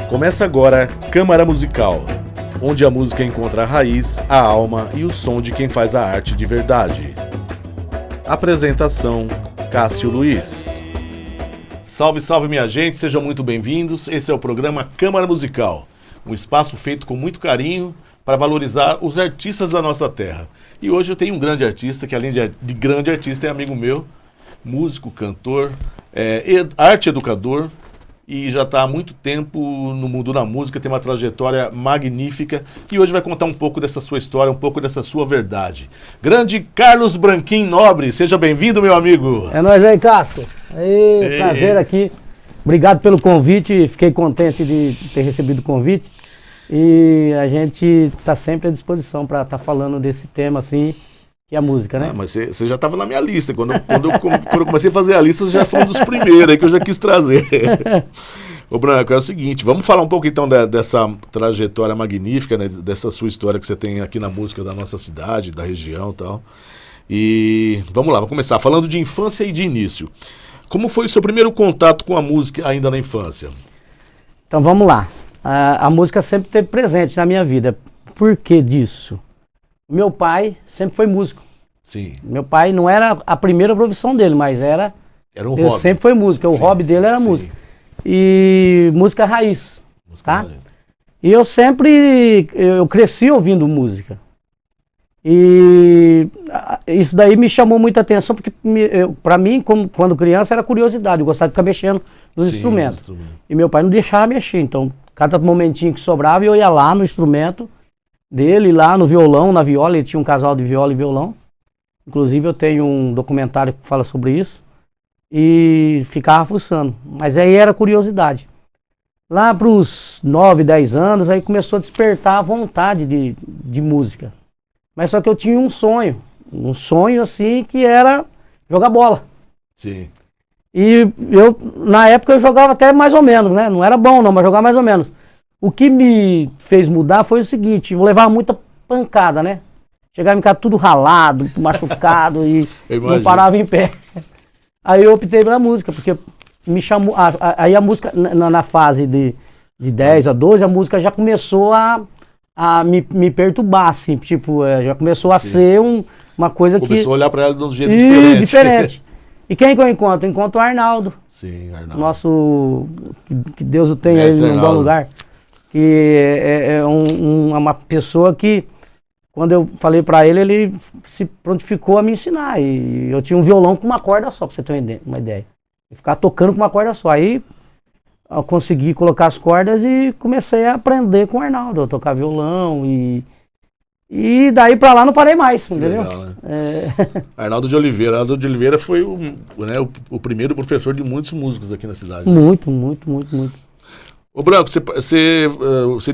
Começa agora Câmara Musical, onde a música encontra a raiz, a alma e o som de quem faz a arte de verdade. Apresentação: Cássio Luiz. Salve, salve minha gente, sejam muito bem-vindos. Esse é o programa Câmara Musical, um espaço feito com muito carinho para valorizar os artistas da nossa terra. E hoje eu tenho um grande artista, que além de grande artista é amigo meu, músico, cantor, arte educador, e já está há muito tempo no mundo da música, tem uma trajetória magnífica, e hoje vai contar um pouco dessa sua história, um pouco dessa sua verdade. Grande Carlos Branquim Nobre, seja bem-vindo, meu amigo. É nóis aí, Cássio. Prazer aqui. Obrigado pelo convite, fiquei contente de ter recebido o convite. E a gente está sempre à disposição para estar falando desse tema assim, que é a música, né? Mas você já estava na minha lista. Quando eu comecei a fazer a lista, você já foi um dos primeiros aí que eu já quis trazer. Ô Branco, é o seguinte, vamos falar um pouco então dessa trajetória magnífica, né, dessa sua história que você tem aqui na música da nossa cidade, da região e tal. E vamos lá, vamos começar falando de infância e de início. Como foi o seu primeiro contato com a música ainda na infância? Então vamos lá. A música sempre esteve presente na minha vida. Por que disso? Meu pai sempre foi músico. Sim. Meu pai não era a primeira profissão dele, mas era um ele hobby. Sempre foi música. O hobby dele era música. E música raiz. Tá? Raiz. E eu cresci ouvindo música. E isso daí me chamou muita atenção, porque para mim, quando criança, era curiosidade. Eu gostava de ficar mexendo nos instrumentos. E meu pai não deixava mexer, então cada momentinho que sobrava eu ia lá no instrumento dele, lá no violão, na viola. Ele tinha um casal de viola e violão. Inclusive eu tenho um documentário que fala sobre isso. E ficava fuçando. Mas aí era curiosidade. Lá para os 9, 10 anos, aí começou a despertar a vontade de música. Mas só que eu tinha um sonho assim, que era jogar bola. Sim. E na época eu jogava até mais ou menos, né? Não era bom não, mas jogava mais ou menos. O que me fez mudar foi o seguinte: eu levava muita pancada, né? Chegava em casa tudo ralado, machucado e não parava em pé. Aí eu optei pela música, porque me chamou. Aí a música, na fase de 10 a 12, a música já começou a me perturbar, assim. Tipo, já começou a ser uma coisa que... Começou a olhar pra ela de um jeito diferente. E quem que eu encontro? Eu encontro o Arnaldo. Sim, Arnaldo. Nosso... Que Deus o tenha aí num bom lugar. Que é uma pessoa que, quando eu falei pra ele, ele se prontificou a me ensinar. E eu tinha um violão com uma corda só, pra você ter uma ideia. Eu ficava tocando com uma corda só. Aí eu consegui colocar as cordas e comecei a aprender com o Arnaldo, a tocar violão e daí pra lá não parei mais, entendeu? Legal, né? Arnaldo de Oliveira foi o primeiro professor de muitos músicos aqui na cidade. Né? Muito. Ô Branco, você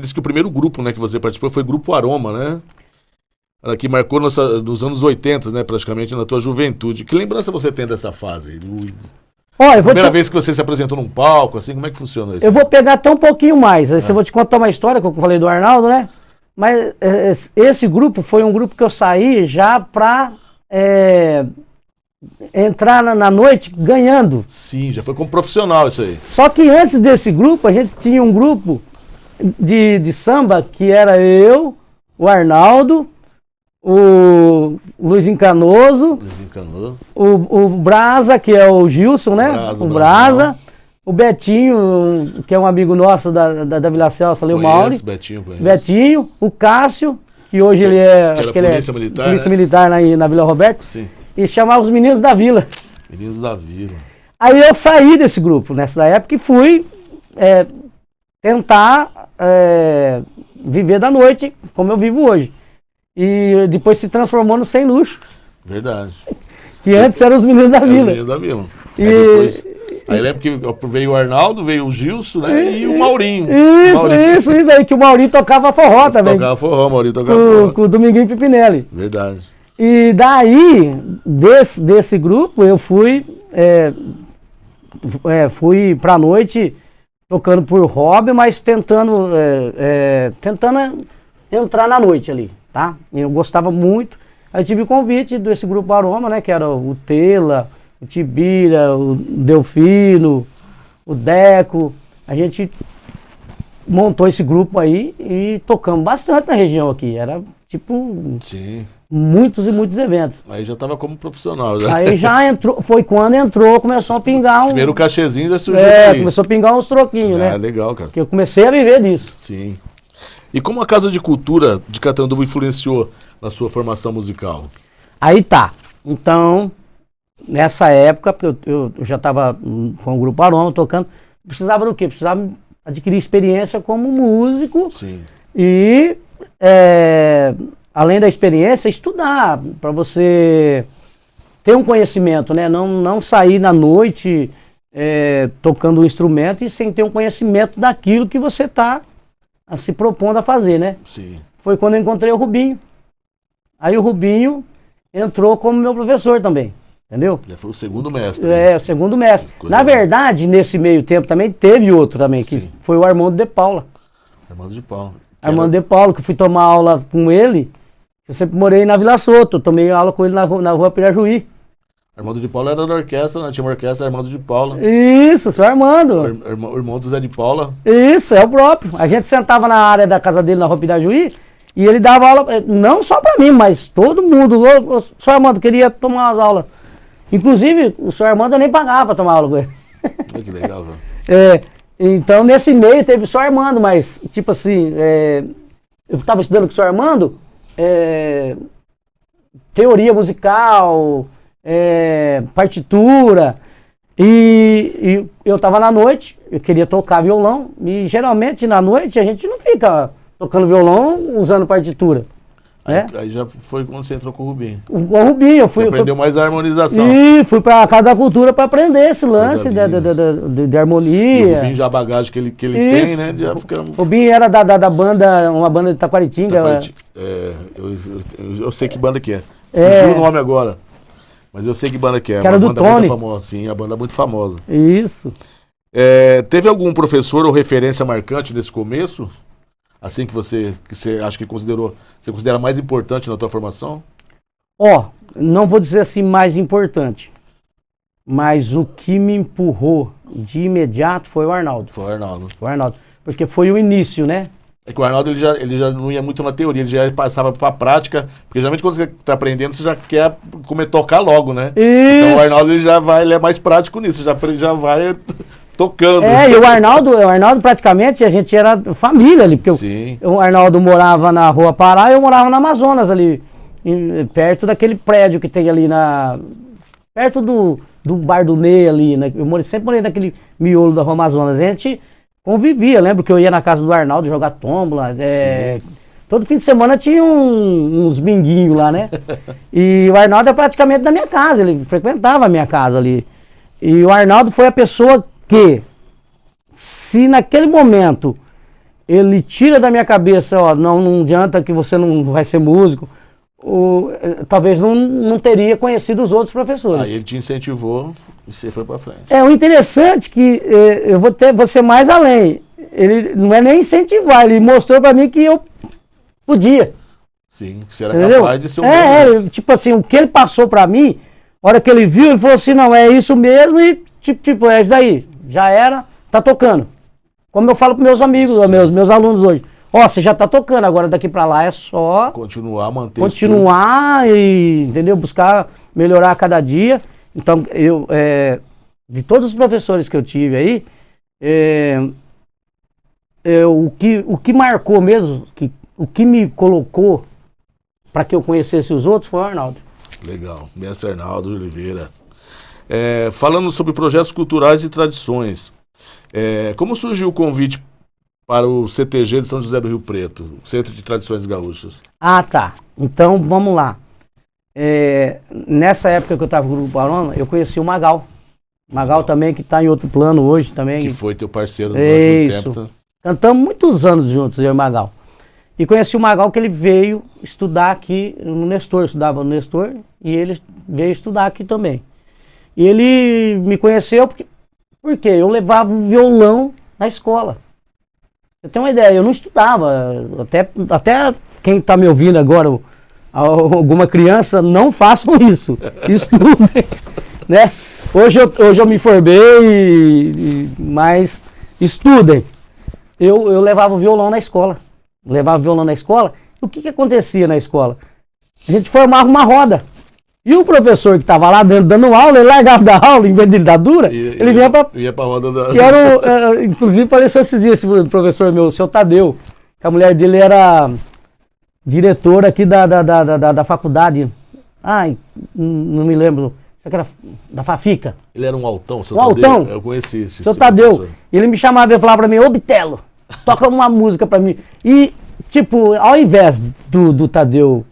disse que o primeiro grupo, né, que você participou foi o Grupo Aroma, né? Que marcou nos anos 80, né, praticamente, na tua juventude. Que lembrança você tem dessa fase? Primeira vez que você se apresentou num palco, assim, como é que funciona isso? Eu vou pegar até um pouquinho mais. Aí eu vou te contar uma história que eu falei do Arnaldo, né? Mas esse grupo foi um grupo que eu saí já pra entrar na noite ganhando. Sim, já foi como profissional isso aí. Só que antes desse grupo, a gente tinha um grupo de samba que era eu, o Arnaldo, o Luizinho Canoso, o Brasa, que é o Gilson, né? O Brasa, o Betinho, que é um amigo nosso da Vila Celso, ali, o Mauri. Betinho, o Cássio, que hoje ele é polícia militar na Vila Roberto. Sim. E chamava os Meninos da Vila. Meninos da Vila. Aí eu saí desse grupo nessa época e fui tentar viver da noite, como eu vivo hoje. E depois se transformou no Sem Luxo. Verdade. Que antes eram os Meninos da Vila. Meninos da Vila. Aí lembro que veio o Arnaldo, veio o Gilson, né? E o Maurinho. Isso daí, que o Maurinho tocava forró também. Tocava forró, o Maurinho tocava forró. Com o Dominguinho Pipinelli. Verdade. E daí, desse grupo, eu fui pra noite tocando por hobby, mas tentando entrar na noite ali, tá? Eu gostava muito. Aí tive o convite desse grupo Aroma, né? Que era o Tela, o Tibira, o Delfino, o Deco. A gente montou esse grupo aí e tocamos bastante na região aqui. Era tipo Sim. muitos e muitos eventos. Aí já tava como profissional. Já. Aí já entrou, foi quando entrou, começou a pingar Primeiro cachezinho já surgiu aí. começou a pingar uns troquinhos, né? Legal, cara. Que eu comecei a viver disso. Sim. E como a Casa de Cultura de Catanduva influenciou na sua formação musical? Aí tá. Então, nessa época, eu já estava com o Grupo Aroma tocando. Precisava do quê? Precisava adquirir experiência como músico. Sim. E, além da experiência, estudar. Para você ter um conhecimento, né? Não sair na noite tocando um instrumento e sem ter um conhecimento daquilo que você está se propondo a fazer, né? Sim. Foi quando eu encontrei o Rubinho. Aí o Rubinho entrou como meu professor também, entendeu? Já foi o segundo mestre. O segundo mestre. Na verdade, nesse meio tempo também teve outro também, que Sim. foi o Armando de Paula. Armando de Paula. Armando de Paula, que eu fui tomar aula com ele. Eu sempre morei na Vila Soto, tomei aula com ele na rua Pirajuí. Armando de Paula era da orquestra, né? Tinha uma orquestra Armando de Paula. Isso, sou Armando. O irmão do Zé de Paula. Isso, é o próprio. A gente sentava na área da casa dele, na rua Pirajuí, e ele dava aula, não só pra mim, mas todo mundo. O senhor Armando queria tomar umas aulas. Inclusive, o senhor Armando eu nem pagava pra tomar aula com ele. Olha que legal, velho. Então, nesse meio teve o senhor Armando, mas, tipo assim, eu estava estudando com o senhor Armando, teoria musical, partitura, e eu estava na noite, eu queria tocar violão, e geralmente na noite a gente não fica tocando violão usando partitura. Aí já foi quando você entrou com o Rubinho. Com o Rubinho, eu fui. Aprendeu mais a harmonização. E fui pra Casa da Cultura para aprender esse lance de harmonia. E o Rubinho já a bagagem que ele tem, né? Já fica... O Rubinho era da banda, uma banda de Taquaritinga. Eu sei que banda que é. Fugiu o nome agora. Mas eu sei que banda que é. Que era uma do banda Tony. muito famosa. Sim, a banda é muito famosa. Isso. Teve algum professor ou referência marcante nesse começo? Assim que você acha que você considera mais importante na tua formação? Não vou dizer assim mais importante, mas o que me empurrou de imediato foi o Arnaldo. Foi o Arnaldo. O Arnaldo, porque foi o início, né? É que o Arnaldo ele já não ia muito na teoria, ele já passava para a prática, porque geralmente quando você está aprendendo, você já quer tocar logo, né? Isso. Então o Arnaldo ele é mais prático nisso, já vai tocando. E o Arnaldo praticamente a gente era família ali, porque Sim. o Arnaldo morava na Rua Pará e eu morava na Amazonas ali, perto daquele prédio que tem ali perto do Bar do Ney ali, né? Sempre morei naquele miolo da Rua Amazonas. A gente convivia, lembro que eu ia na casa do Arnaldo jogar tombola, todo fim de semana tinha uns binguinhos lá, né? E o Arnaldo é praticamente da minha casa, ele frequentava a minha casa ali. E o Arnaldo foi a pessoa que, se naquele momento ele tira da minha cabeça, não adianta que você não vai ser músico, talvez não teria conhecido os outros professores. Aí ele te incentivou e você foi pra frente. O interessante que eu vou ser mais além. Ele não é nem incentivar, ele mostrou pra mim que eu podia. Sim, que você era capaz de ser tipo assim, o que ele passou pra mim, a hora que ele viu, ele falou assim, não, é isso mesmo e tipo, é isso daí, já era, tá tocando. Como eu falo pros meus amigos, meus alunos hoje. Você já tá tocando, agora daqui pra lá é só continuar e, entendeu? Buscar melhorar a cada dia. Então, de todos os professores que eu tive aí, o que marcou mesmo, o que me colocou para que eu conhecesse os outros foi o Arnaldo. Legal, mestre Arnaldo de Oliveira. Falando sobre projetos culturais e tradições, como surgiu o convite para o CTG de São José do Rio Preto, Centro de Tradições Gaúchas? Tá. Então, vamos lá. Nessa época que eu estava com o Grupo Aroma, eu conheci o Magal. Magal também, que está em outro plano hoje também. Que foi teu parceiro durante muito tempo. Cantamos muitos anos juntos, eu e o Magal. E conheci o Magal que ele veio estudar aqui no Nestor, estudava no Nestor, e ele veio estudar aqui também. E ele me conheceu porque eu levava o violão na escola. Você tem uma ideia, eu não estudava, até quem está me ouvindo agora, alguma criança, não façam isso, estudem, né? Hoje eu me formei, mas estudem. eu levava o violão na escola. Levava o violão na escola. O que acontecia na escola? A gente formava uma roda. E o professor que estava lá dentro dando aula, ele largava da aula, em vez de dar dura, ele vinha para... Ia pra roda da... Que era inclusive, faleceu esses dias, esse professor meu, o seu Tadeu, que a mulher dele era diretora aqui da faculdade. Ai, não me lembro. Isso aqui era da Fafica. Ele era um altão, seu Tadeu? Altão? Eu conheci esse Seu Tadeu. professor. Ele me chamava e falava pra mim, ô Bitelo, toca uma música pra mim. E, tipo, ao invés do Tadeu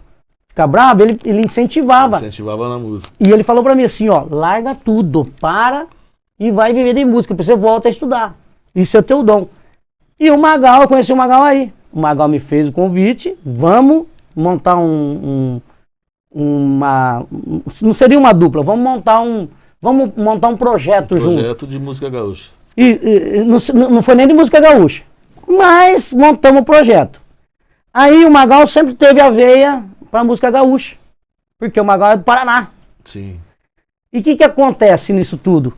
ficar bravo, ele incentivava. Incentivava na música. E ele falou pra mim assim, ó, larga tudo, para e vai viver de música, depois você volta a estudar. Isso é teu dom. E o Magal, eu conheci o Magal aí. O Magal me fez o convite, vamos montar não seria uma dupla, vamos montar um projeto junto. Projeto de música gaúcha. E não foi nem de música gaúcha, mas montamos o projeto. Aí o Magal sempre teve a veia para música gaúcha, porque o Magal é do Paraná. Sim. E o que acontece nisso tudo?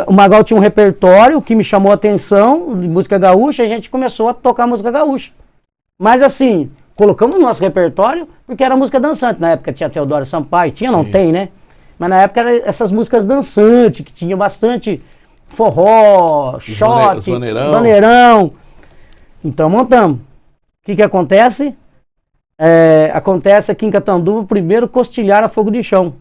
O Magal tinha um repertório que me chamou a atenção de música gaúcha, e a gente começou a tocar música gaúcha. Mas assim, colocamos no nosso repertório porque era música dançante. Na época tinha Teodoro Sampaio, tinha, não tem, né? Mas na época eram essas músicas dançantes, que tinha bastante forró, shot, vaneirão. Então montamos. O que acontece? Acontece aqui em Catanduva o primeiro Costilhar a Fogo de Chão,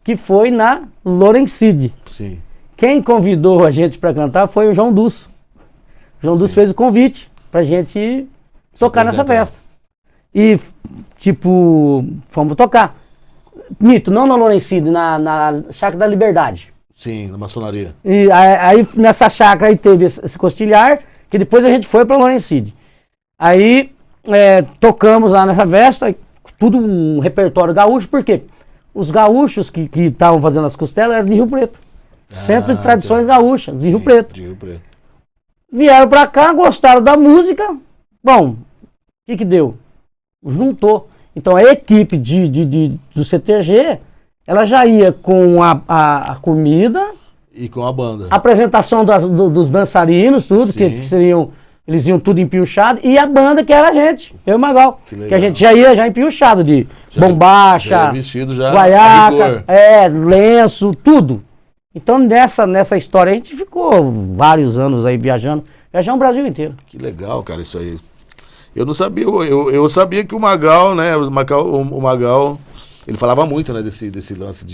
que foi na Lorencide. Sim. Quem convidou a gente para cantar foi o João Dusso. O João Dusso fez o convite pra gente tocar nessa festa. E, tipo, fomos tocar. Mito, não na Lorencide, na Chácara da Liberdade. Sim, na maçonaria. E aí nessa chácara aí teve esse Costilhar, que depois a gente foi pra Lorencide. Aí tocamos lá nessa festa, tudo um repertório gaúcho, por quê? Os gaúchos que estavam fazendo as costelas eram de Rio Preto. Centro de Tradições Gaúchas, de Rio Preto. De Rio Preto. Vieram pra cá, gostaram da música. Bom, o que deu? Juntou. Então a equipe do CTG, ela já ia com a comida. E com a banda. A apresentação dos dançarinos, tudo, que seriam... Eles iam tudo empilchado. E a banda, que era a gente, eu e o Magal. Que a gente já ia empilchado de bombacha, vestido já guaiaca, lenço, tudo. Então nessa história a gente ficou vários anos aí viajando o Brasil inteiro. Que legal, cara, isso aí. Eu não sabia, eu sabia que o Magal, né, o Magal, ele falava muito, né, desse lance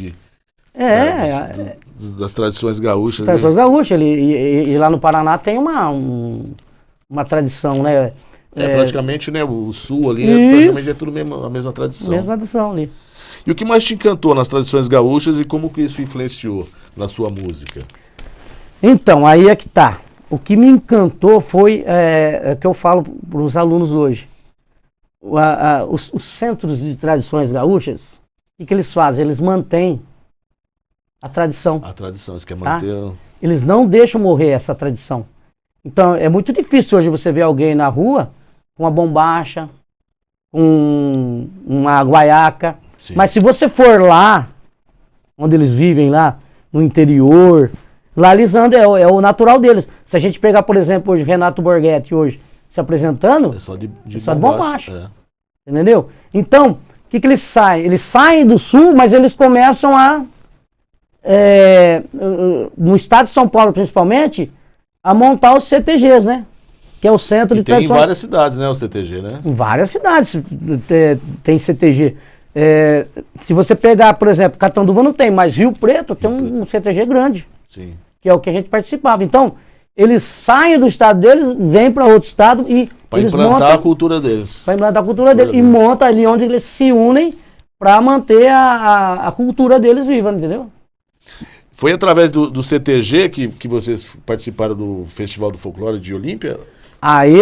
das tradições gaúchas. Tradições gaúchas, e lá no Paraná tem uma tradição, né? Praticamente, né, o sul ali, praticamente é tudo a mesma tradição. Mesma tradição ali. E o que mais te encantou nas tradições gaúchas e como que isso influenciou na sua música? Então, aí é que tá. O que me encantou foi, que eu falo para os alunos hoje, os centros de tradições gaúchas, o que eles fazem? Eles mantêm a tradição. A tradição, eles querem manter... Eles não deixam morrer essa tradição. Então, é muito difícil hoje você ver alguém na rua com uma bombacha, com uma guaiaca. Sim. Mas se você for lá, onde eles vivem lá, no interior, lá eles andam, é o natural deles. Se a gente pegar, por exemplo, hoje, Renato Borghetti hoje se apresentando, é só de bombacha. Entendeu? Então, o que eles saem? Eles saem do sul, mas eles começam no estado de São Paulo principalmente, a montar os CTGs, né? Que é o centro de tradição. Tem em várias cidades, né, o CTG, né? Em várias cidades tem CTG. Se você pegar, por exemplo, Catanduva não tem, mas Rio Preto tem um CTG grande. Sim. Que é o que a gente participava. Então, eles saem do estado deles, vêm para outro estado e para implantar a cultura deles. Para implantar a cultura deles. E monta ali onde eles se unem para manter a cultura deles viva, entendeu? Foi através do CTG que vocês participaram do Festival do Folclore de Olímpia? Aí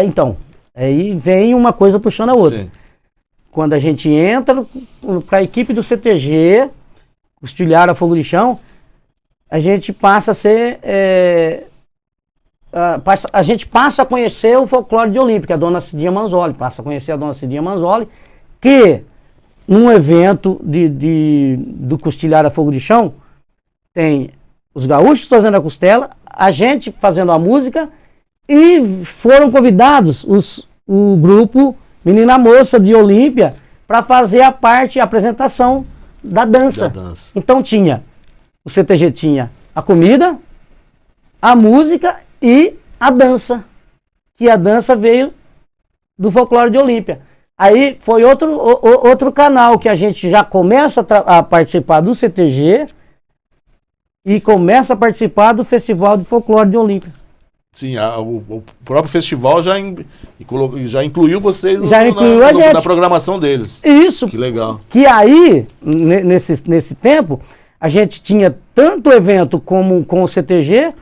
então, aí vem uma coisa puxando a outra. Sim. Quando a gente entra para a equipe do CTG, Costilhar a Fogo de Chão, a gente passa a ser... a gente passa a conhecer o folclore de Olímpia, que é a Dona Cidinha Manzoli. Passa a conhecer a Dona Cidinha Manzoli, que num evento do Costilhar a Fogo de Chão, tem os gaúchos fazendo a costela, a gente fazendo a música E foram convidados o grupo Menina Moça de Olímpia para fazer a apresentação da dança. Então tinha, o CTG tinha a comida, a música e a dança. Que a dança veio do Folclore de Olímpia. Aí foi outro canal que a gente já começa a participar do CTG e começa a participar do Festival de Folclore de Olímpia. Sim, o próprio festival já incluiu vocês na programação deles. Isso. Que legal. Que aí, nesse tempo, a gente tinha tanto evento com o CTG,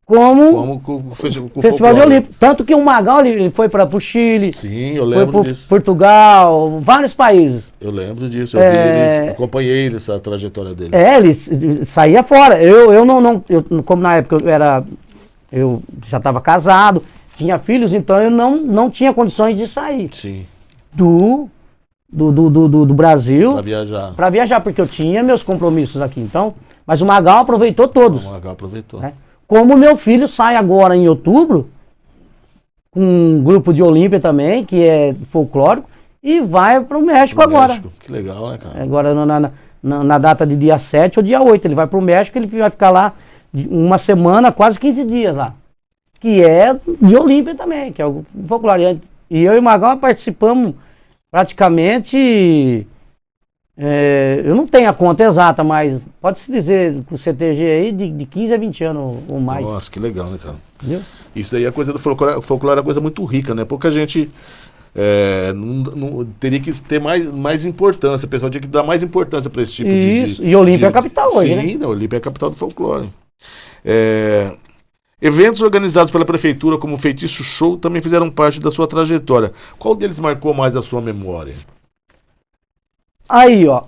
como com o Festival de Olímpia. Tanto que o Magal ele foi para o Chile. Sim, eu lembro disso. Portugal, vários países. Eu lembro disso, eu acompanhei essa trajetória dele. Ele saía fora. Eu como na época eu já estava casado, tinha filhos, então eu não tinha condições de sair. Sim. Do Brasil. Para viajar, porque eu tinha meus compromissos aqui. Então, mas o Magal aproveitou todos. O Magal aproveitou. Né? Como meu filho sai agora em outubro, com um grupo de Olímpia também, que é folclórico, e vai para o México agora. Que legal, né, cara? Agora na data de dia 7 ou dia 8, ele vai para o México, ele vai ficar lá uma semana, quase 15 dias lá. Que é de Olímpia também, que é o folclore. E eu e o Magal participamos praticamente... eu não tenho a conta exata, mas pode-se dizer que o CTG aí de 15 a 20 anos ou mais. Nossa, que legal, né, cara? Entendeu? Isso aí é coisa do folclore. O folclore é uma coisa muito rica, né? Pouca gente teria que ter mais importância. O pessoal tinha que dar mais importância para esse tipo de... E Olímpia é a capital hoje, né? Sim, Olímpia é a capital do folclore. Eventos organizados pela prefeitura, como o Feitiço Show, também fizeram parte da sua trajetória. Qual deles marcou mais a sua memória? Aí, ó,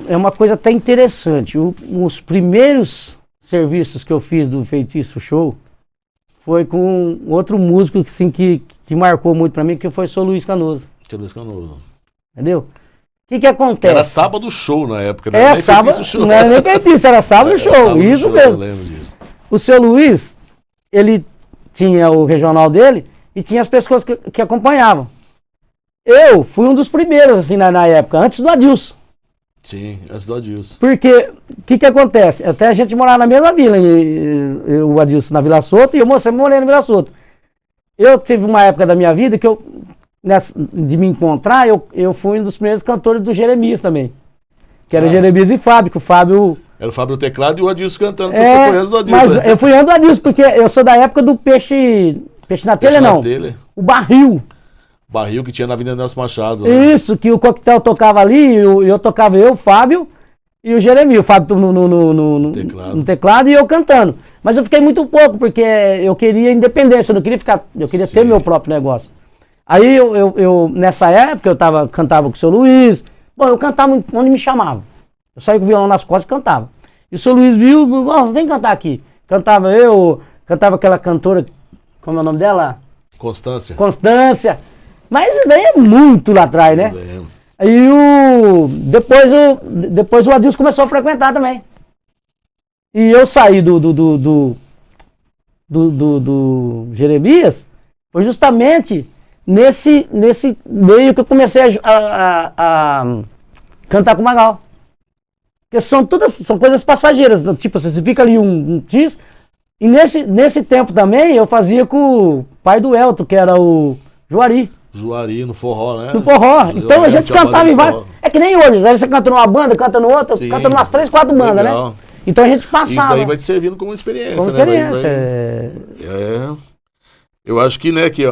é uma coisa até interessante. Os primeiros serviços que eu fiz do Feitiço Show foi com outro músico assim, que marcou muito pra mim, que foi o Seu Luiz Canoso. Seu Luiz Canoso. Entendeu? O que acontece? Era sábado show na época, né? Sábado, não era nem feitiço, era sábado show, sábado isso show, mesmo. Eu lembro disso. O Seu Luiz, ele tinha o regional dele e tinha as pessoas que acompanhavam. Eu fui um dos primeiros, assim, na época, antes do Adilson. Sim, antes do Adilson. Porque, o que acontece? Até a gente morava na mesma vila, o Adilson na Vila Soto e eu sempre morei na Vila Soto. Eu tive uma época da minha vida que de me encontrar, eu fui um dos primeiros cantores do Jeremias também. Que era Jeremias e Fábio, que o Fábio... Era o Fábio no teclado e o Adilson cantando, você foi antes do Adilson. Mas eu fui antes do Adilson, porque eu sou da época do peixe na telha, não. O barril. Barril que tinha na Avenida Nelson Machado. Né? Isso, que o Coquetel tocava ali, eu tocava o Fábio e o Jeremias. O Fábio no teclado e eu cantando. Mas eu fiquei muito pouco, porque eu queria independência, eu não queria ficar, eu queria ter meu próprio negócio. Aí eu nessa época, eu cantava com o seu Luiz, bom, eu cantava onde me chamava. Eu saía com o violão nas costas e cantava. E o seu Luiz viu, vem cantar aqui. Cantava aquela cantora, como é o nome dela? Constância. Mas isso daí é muito lá atrás, né? Aí depois o Adilson começou a frequentar também. E eu saí do Jeremias, foi justamente nesse meio que eu comecei a cantar com o Magal. Porque são coisas passageiras, tipo, você fica ali um X, e nesse tempo também eu fazia com o pai do Elton, que era o Juari, no forró, né? No forró. Então a gente cantava em vários. É que nem hoje, aí você canta numa banda, canta no outra, canta umas 3, 4 bandas, né? Então a gente passava. Isso daí vai te servindo como experiência, né? Eu acho que, né, que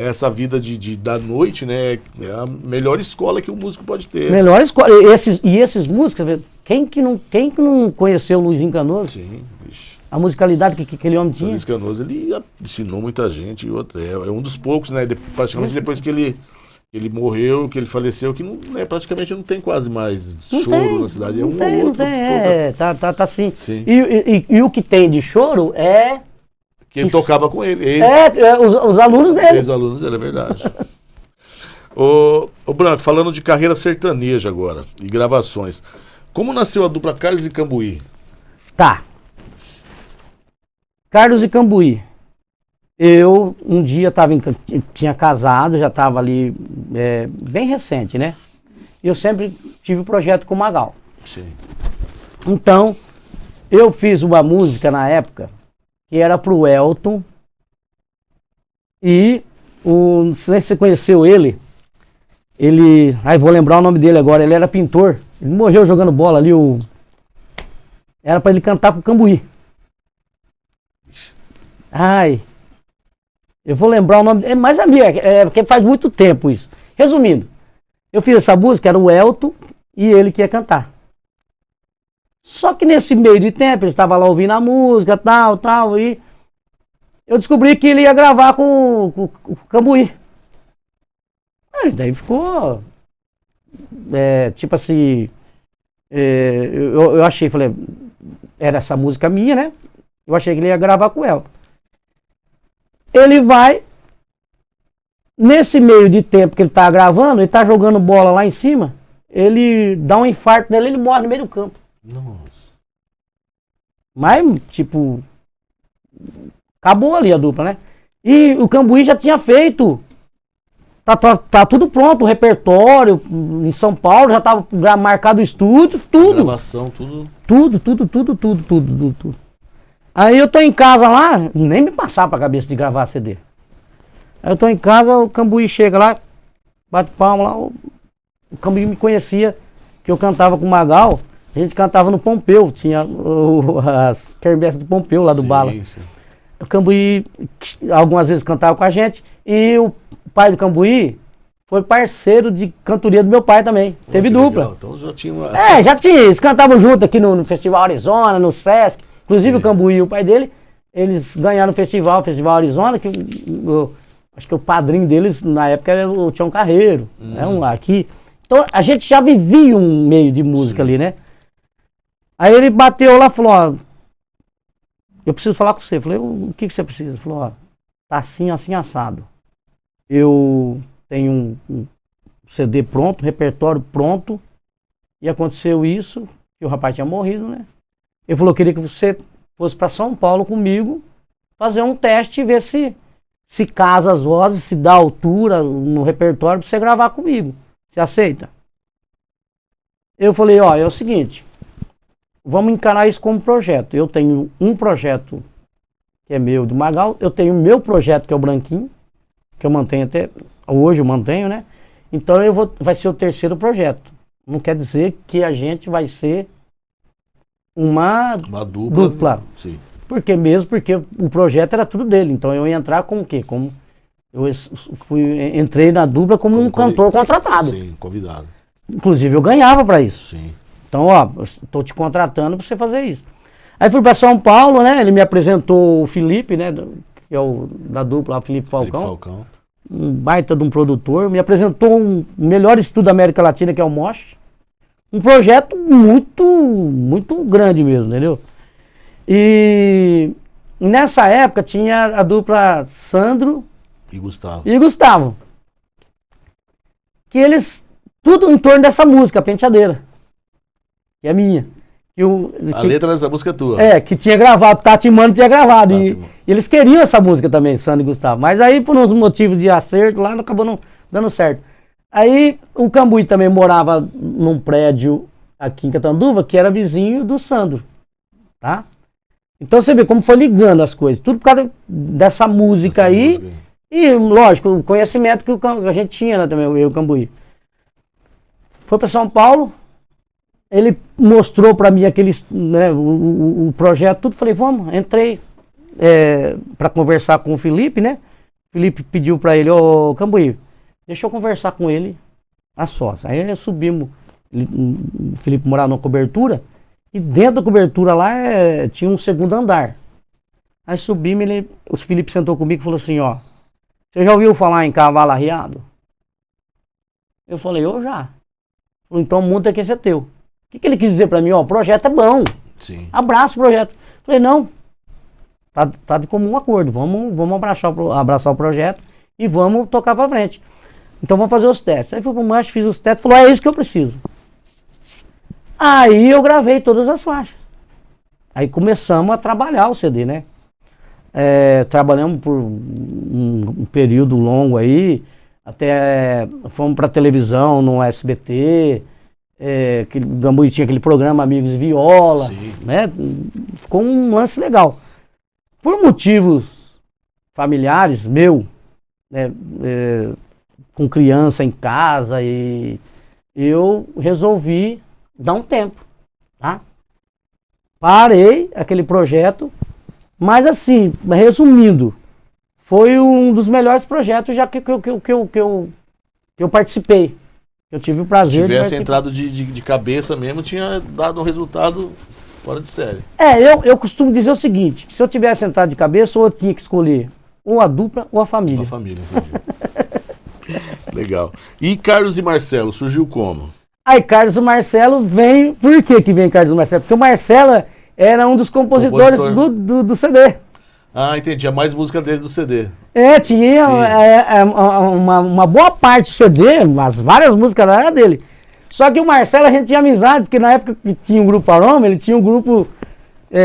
essa vida da noite, né, é a melhor escola que o músico pode ter. Melhor escola. Esses músicos, quem que não conheceu o Luizinho Canoso? Sim, bicho. A musicalidade que aquele homem tinha. O Luiz Canoso, ele ensinou muita gente. É um dos poucos, né? Praticamente depois que ele morreu, que ele faleceu, que praticamente não tem quase mais choro na cidade. É um ou outro. Tá sim. E o que tem de choro é... Quem tocava com ele. Os alunos dele. Os alunos dele, é verdade. Ô Branco, falando de carreira sertaneja agora, e gravações. Como nasceu a dupla Carlos e Cambuí? Tá. Carlos e Cambuí. eu um dia tinha casado, já estava ali bem recente, né? Eu sempre tive o projeto com o Magal. Sim. Então, eu fiz uma música na época que era pro Elton e não sei se você conheceu ele, vou lembrar o nome dele agora, ele era pintor, ele morreu jogando bola ali, era pra ele cantar com o Cambuí. Eu vou lembrar o nome, mas porque faz muito tempo isso. Resumindo, eu fiz essa música, era o Elton e ele que ia cantar. Só que nesse meio de tempo, ele estava lá ouvindo a música, tal, e eu descobri que ele ia gravar com o Cambuí. Daí ficou, tipo assim, eu achei, falei, era essa música minha, né? Eu achei que ele ia gravar com o Elton. Ele vai, nesse meio de tempo que ele tá gravando, ele tá jogando bola lá em cima, ele dá um infarto nele, ele morre no meio do campo. Nossa. Mas, tipo, acabou ali a dupla, né? E o Cambuí já tinha feito, tá tudo pronto, o repertório, em São Paulo, já tava marcado o estúdio, tudo. Gravação, tudo. Tudo. Aí eu tô em casa lá, nem me passava pra cabeça de gravar CD. Aí eu tô em casa, o Cambuí chega lá, bate palma lá, o Cambuí me conhecia, que eu cantava com o Magal, a gente cantava no Pompeu, tinha as quermesses do Pompeu lá do Bala. Sim. O Cambuí algumas vezes cantava com a gente, e o pai do Cambuí foi parceiro de cantoria do meu pai também, teve dupla. Legal. Então já tinha uma... já tinha, eles cantavam junto aqui no Festival Arizona, no Sesc. Inclusive o Cambuí e o pai dele, eles ganharam o Festival Arizona, que acho que o padrinho deles na época era o Tião Carreiro, né, aqui. Então a gente já vivia um meio de música ali, né? Aí ele bateu lá e falou, ó, eu preciso falar com você. Eu falei, o que você precisa? Ele falou, ó, tá assim, assado. Eu tenho um CD pronto, um repertório pronto, e aconteceu isso, que o rapaz tinha morrido, né? Ele falou, queria que você fosse para São Paulo comigo, fazer um teste e ver se casa as vozes, se dá altura no repertório para você gravar comigo. Você aceita? Eu falei, ó, é o seguinte, vamos encarar isso como projeto. Eu tenho um projeto que é meu, do Magal, eu tenho o meu projeto, que é o Branquinho, que eu mantenho até hoje, eu mantenho, né? Então vai ser o terceiro projeto. Não quer dizer que a gente vai ser uma dupla. Sim. Porque o projeto era tudo dele. Então eu ia entrar como o quê? Como eu entrei na dupla como um cantor contratado. Sim, convidado. Inclusive eu ganhava para isso. Sim. Então, ó, estou te contratando para você fazer isso. Aí fui para São Paulo, né? Ele me apresentou o Felipe, né? Que é o da dupla, o Felipe Falcão. Um baita de um produtor. Me apresentou o melhor estúdio da América Latina, que é o Mosh. Um projeto muito grande mesmo, entendeu? E nessa época tinha a dupla Sandro e Gustavo. Que eles, tudo em torno dessa música, Penteadeira. Que é minha. A letra dessa música é tua. Que tinha gravado, Tati Mano tinha gravado. E eles queriam essa música também, Sandro e Gustavo. Mas aí, por uns motivos de acerto, lá acabou não dando certo. Aí o Cambuí também morava num prédio aqui em Catanduva, que era vizinho do Sandro, tá? Então você vê como foi ligando as coisas, tudo por causa dessa música aí. E lógico, o conhecimento que a gente tinha, né, também, eu e o Cambuí. Foi para São Paulo, ele mostrou para mim aquele, né, o projeto, tudo, falei, vamos, entrei para conversar com o Felipe, né? O Felipe pediu para ele, ô Cambuí, deixa eu conversar com ele a sós. Aí subimos, o Felipe morava numa cobertura, e dentro da cobertura lá tinha um segundo andar. Aí subimos, o Felipe sentou comigo e falou assim, ó, você já ouviu falar em cavalo arriado? Eu falei, eu já. Falei, então monta que esse é teu. O que ele quis dizer pra mim? Ó, o projeto é bom. Sim. Abraça o projeto. Falei, não, tá de comum acordo, vamos abraçar o projeto e vamos tocar pra frente. Então vamos fazer os testes. Aí fui pro macho, fiz os testes, falou, é isso que eu preciso. Aí eu gravei todas as faixas. Aí começamos a trabalhar o CD, né? trabalhamos por um período longo aí, até fomos para televisão no SBT, Gambuí tinha aquele programa Amigos de Viola, Sim. né? Ficou um lance legal. Por motivos familiares, né, com criança em casa, e eu resolvi dar um tempo, tá? Parei aquele projeto, mas assim, resumindo, foi um dos melhores projetos já que eu participei. Eu tive o prazer Se de tivesse participar. entrado de cabeça mesmo, tinha dado um resultado fora de série. Eu costumo dizer o seguinte, se eu tivesse entrado de cabeça, ou eu tinha que escolher ou a dupla ou a família. A família, entendi. Legal. E Carlos e Marcelo, surgiu como? Aí Carlos e Marcelo vem... Por que vem Carlos e Marcelo? Porque o Marcelo era um dos compositores do CD. Ah, entendi. A mais música dele do CD. Tinha uma boa parte do CD, mas várias músicas lá era dele. Só que o Marcelo a gente tinha amizade, porque na época que tinha um grupo Aroma, ele tinha um grupo...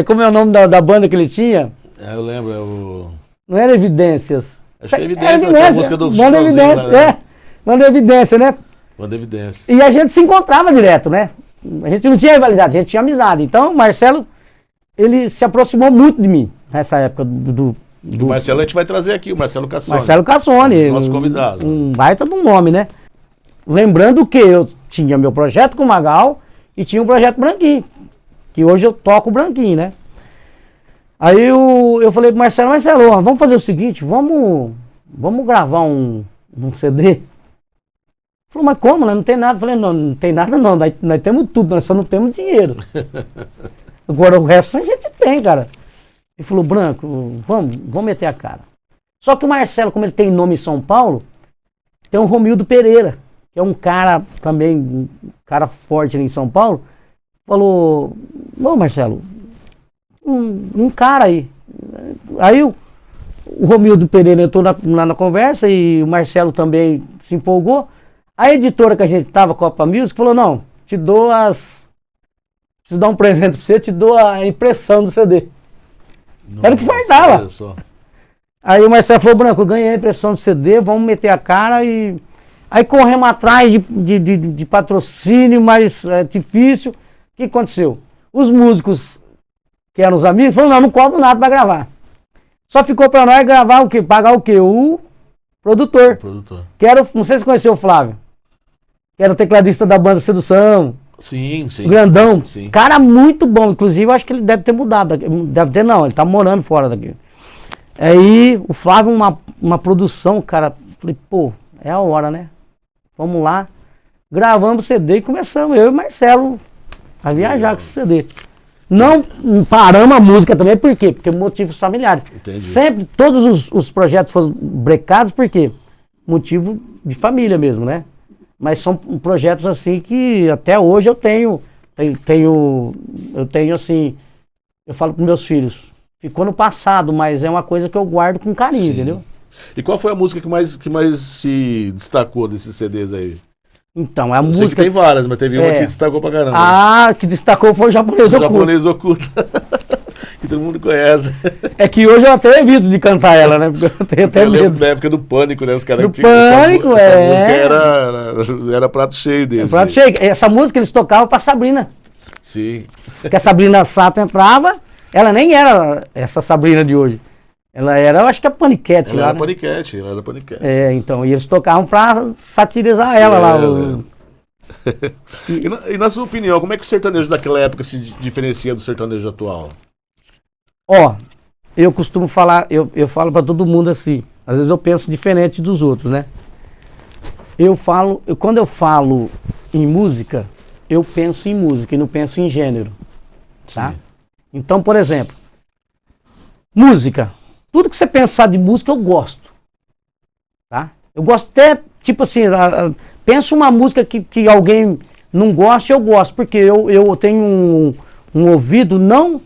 como é o nome da banda que ele tinha? Eu lembro, Não era Evidências. Acho que é Evidência, a música do Banda Evidência, Banda Evidência, né? Banda Evidência. E a gente se encontrava direto, né? A gente não tinha rivalidade, a gente tinha amizade. Então o Marcelo, ele se aproximou muito de mim nessa época do O Marcelo a gente vai trazer aqui, o Marcelo Cassone. Marcelo Cassone. Nosso convidado. Um baita de um nome, né? Lembrando que eu tinha meu projeto com o Magal e tinha um projeto Branquinho, que hoje eu toco Branquinho, né? Aí eu falei pro Marcelo, ó, vamos fazer o seguinte, vamos gravar um CD. Ele falou, mas como? Não tem nada. Eu falei, não tem nada não, nós temos tudo, nós só não temos dinheiro. Agora o resto a gente tem, cara. Ele falou, Branco, vamos meter a cara. Só que o Marcelo, como ele tem nome em São Paulo, tem o Romildo Pereira, que é um cara também, um cara forte ali em São Paulo, falou, ô Marcelo, um cara aí. Aí o Romildo Pereira entrou lá na conversa e o Marcelo também se empolgou. A editora que a gente tava, Copa Music, falou, não, preciso dar um presente pra você, te dou a impressão do CD. Era o que faltava. Aí o Marcelo falou, Branco, eu ganhei a impressão do CD, vamos meter a cara e... Aí corremos atrás de patrocínio, mas é difícil. O que aconteceu? Os músicos, que eram os amigos, falaram, não cobro nada pra gravar. Só ficou pra nós gravar o quê? Pagar o quê? O produtor. Que era, não sei se você conheceu o Flávio. Que era o tecladista da banda Sedução. Sim. Grandão. Sim. Cara muito bom. Inclusive, eu acho que ele deve ter mudado. Deve ter não, ele tá morando fora daqui. Aí, o Flávio, uma produção, cara. Falei, pô, é a hora, né? Vamos lá. Gravamos o CD e começamos, eu e o Marcelo, a viajar com esse CD. Não paramos a música também, por quê? Porque motivos familiares. Entendi. Sempre, todos os projetos foram brecados, por quê? Motivo de família mesmo, né? Mas são projetos assim que até hoje eu tenho assim, eu falo para meus filhos, ficou no passado, mas é uma coisa que eu guardo com carinho, entendeu? E qual foi a música que mais se destacou desses CDs aí? Então, a Eu música... sei que tem várias, mas teve uma que destacou pra caramba. Ah, que destacou foi o Japonês Oculto. Japonês Oculto. Que todo mundo conhece. É que hoje eu até evito de cantar ela, né? Porque eu tenho até Eu lembro medo. da época do Pânico, né? Os caras Do tinham Pânico, essa música era prato cheio deles. Prato cheio. Essa música eles tocavam pra Sabrina. Sim. Porque a Sabrina Sato entrava, ela nem era essa Sabrina de hoje. Ela era, eu acho que a Paniquete Ela lá. era né? Paniquete, ela era Paniquete. Então, e eles tocavam pra satirizar ela lá. E na sua opinião, como é que o sertanejo daquela época se diferencia do sertanejo atual? Ó, eu costumo falar, eu falo pra todo mundo assim, às vezes eu penso diferente dos outros, né? Quando eu falo em música, eu penso em música e não penso em gênero, tá? Sim. Então, por exemplo, música. Tudo que você pensar de música eu gosto, tá? Eu gosto até, tipo assim, pensa uma música que alguém não gosta, eu gosto, porque eu tenho um ouvido não...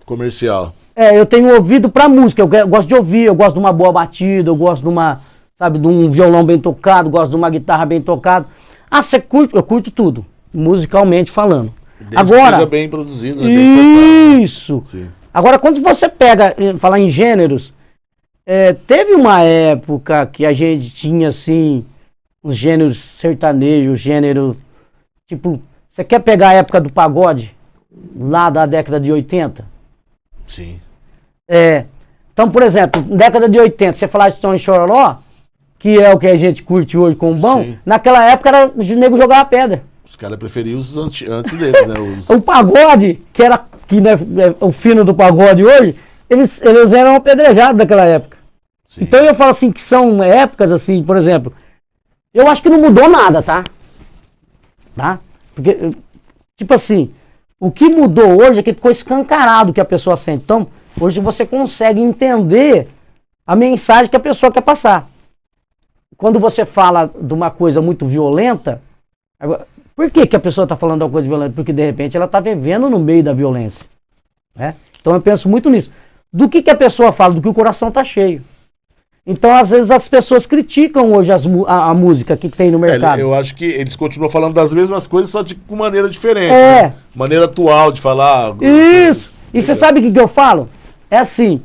Comercial. eu tenho ouvido pra música, eu gosto de ouvir, eu gosto de uma boa batida, eu gosto de uma, sabe, de um violão bem tocado, gosto de uma guitarra bem tocada. Ah, você curte? Eu curto tudo, musicalmente falando. Desde Agora, que seja bem produzido, né? isso. Sim. Agora, quando você pega, falar em gêneros, teve uma época que a gente tinha, assim, os gêneros sertanejos, gênero, tipo, você quer pegar a época do pagode, lá da década de 80? Sim. Então, por exemplo, na década de 80, você falar de Tom e Chororó, que é o que a gente curte hoje com o bom, Sim. naquela época era os negros jogavam pedra. Os caras preferiam os antes deles, né? O pagode, que né, é o fino do pagode hoje, eles eram apedrejados naquela época. Sim. Então eu falo assim, que são épocas assim, por exemplo, eu acho que não mudou nada, tá? Porque, tipo assim, o que mudou hoje é que ficou escancarado que a pessoa sente. Então, hoje você consegue entender a mensagem que a pessoa quer passar. Quando você fala de uma coisa muito violenta, por que a pessoa está falando de uma coisa violenta? Porque de repente ela está vivendo no meio da violência. Né? Então eu penso muito nisso. Do que a pessoa fala? Do que o coração está cheio. Então, às vezes, as pessoas criticam hoje a música que tem no mercado. Eu acho que eles continuam falando das mesmas coisas, só de com maneira diferente. Né? Maneira atual de falar. Isso! E você sabe o que eu falo? É assim,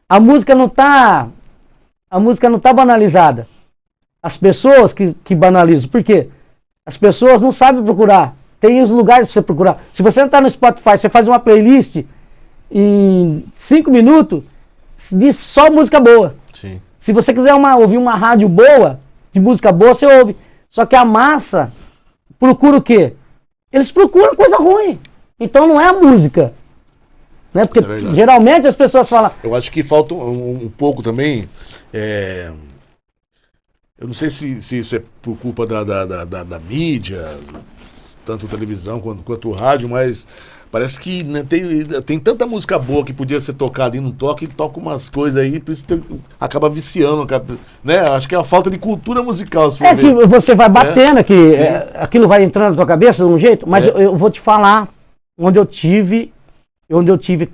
a música não tá banalizada. As pessoas que banalizam. Por quê? As pessoas não sabem procurar. Tem os lugares para você procurar. Se você entrar no Spotify, você faz uma playlist em 5 minutos de só música boa. Sim. Se você quiser ouvir uma rádio boa, de música boa, você ouve. Só que a massa procura o quê? Eles procuram coisa ruim. Então não é a música. Né? Porque geralmente as pessoas falam... Eu acho que falta um pouco também... Eu não sei se isso é por culpa da mídia, tanto televisão quanto o rádio, mas... Parece que né, tem tanta música boa que podia ser tocada e não toca, e toca umas coisas aí, por isso acaba viciando, né? Acho que é a falta de cultura musical. Se for ver. Que você vai batendo, aquilo vai entrando na tua cabeça de um jeito, mas eu vou te falar onde eu tive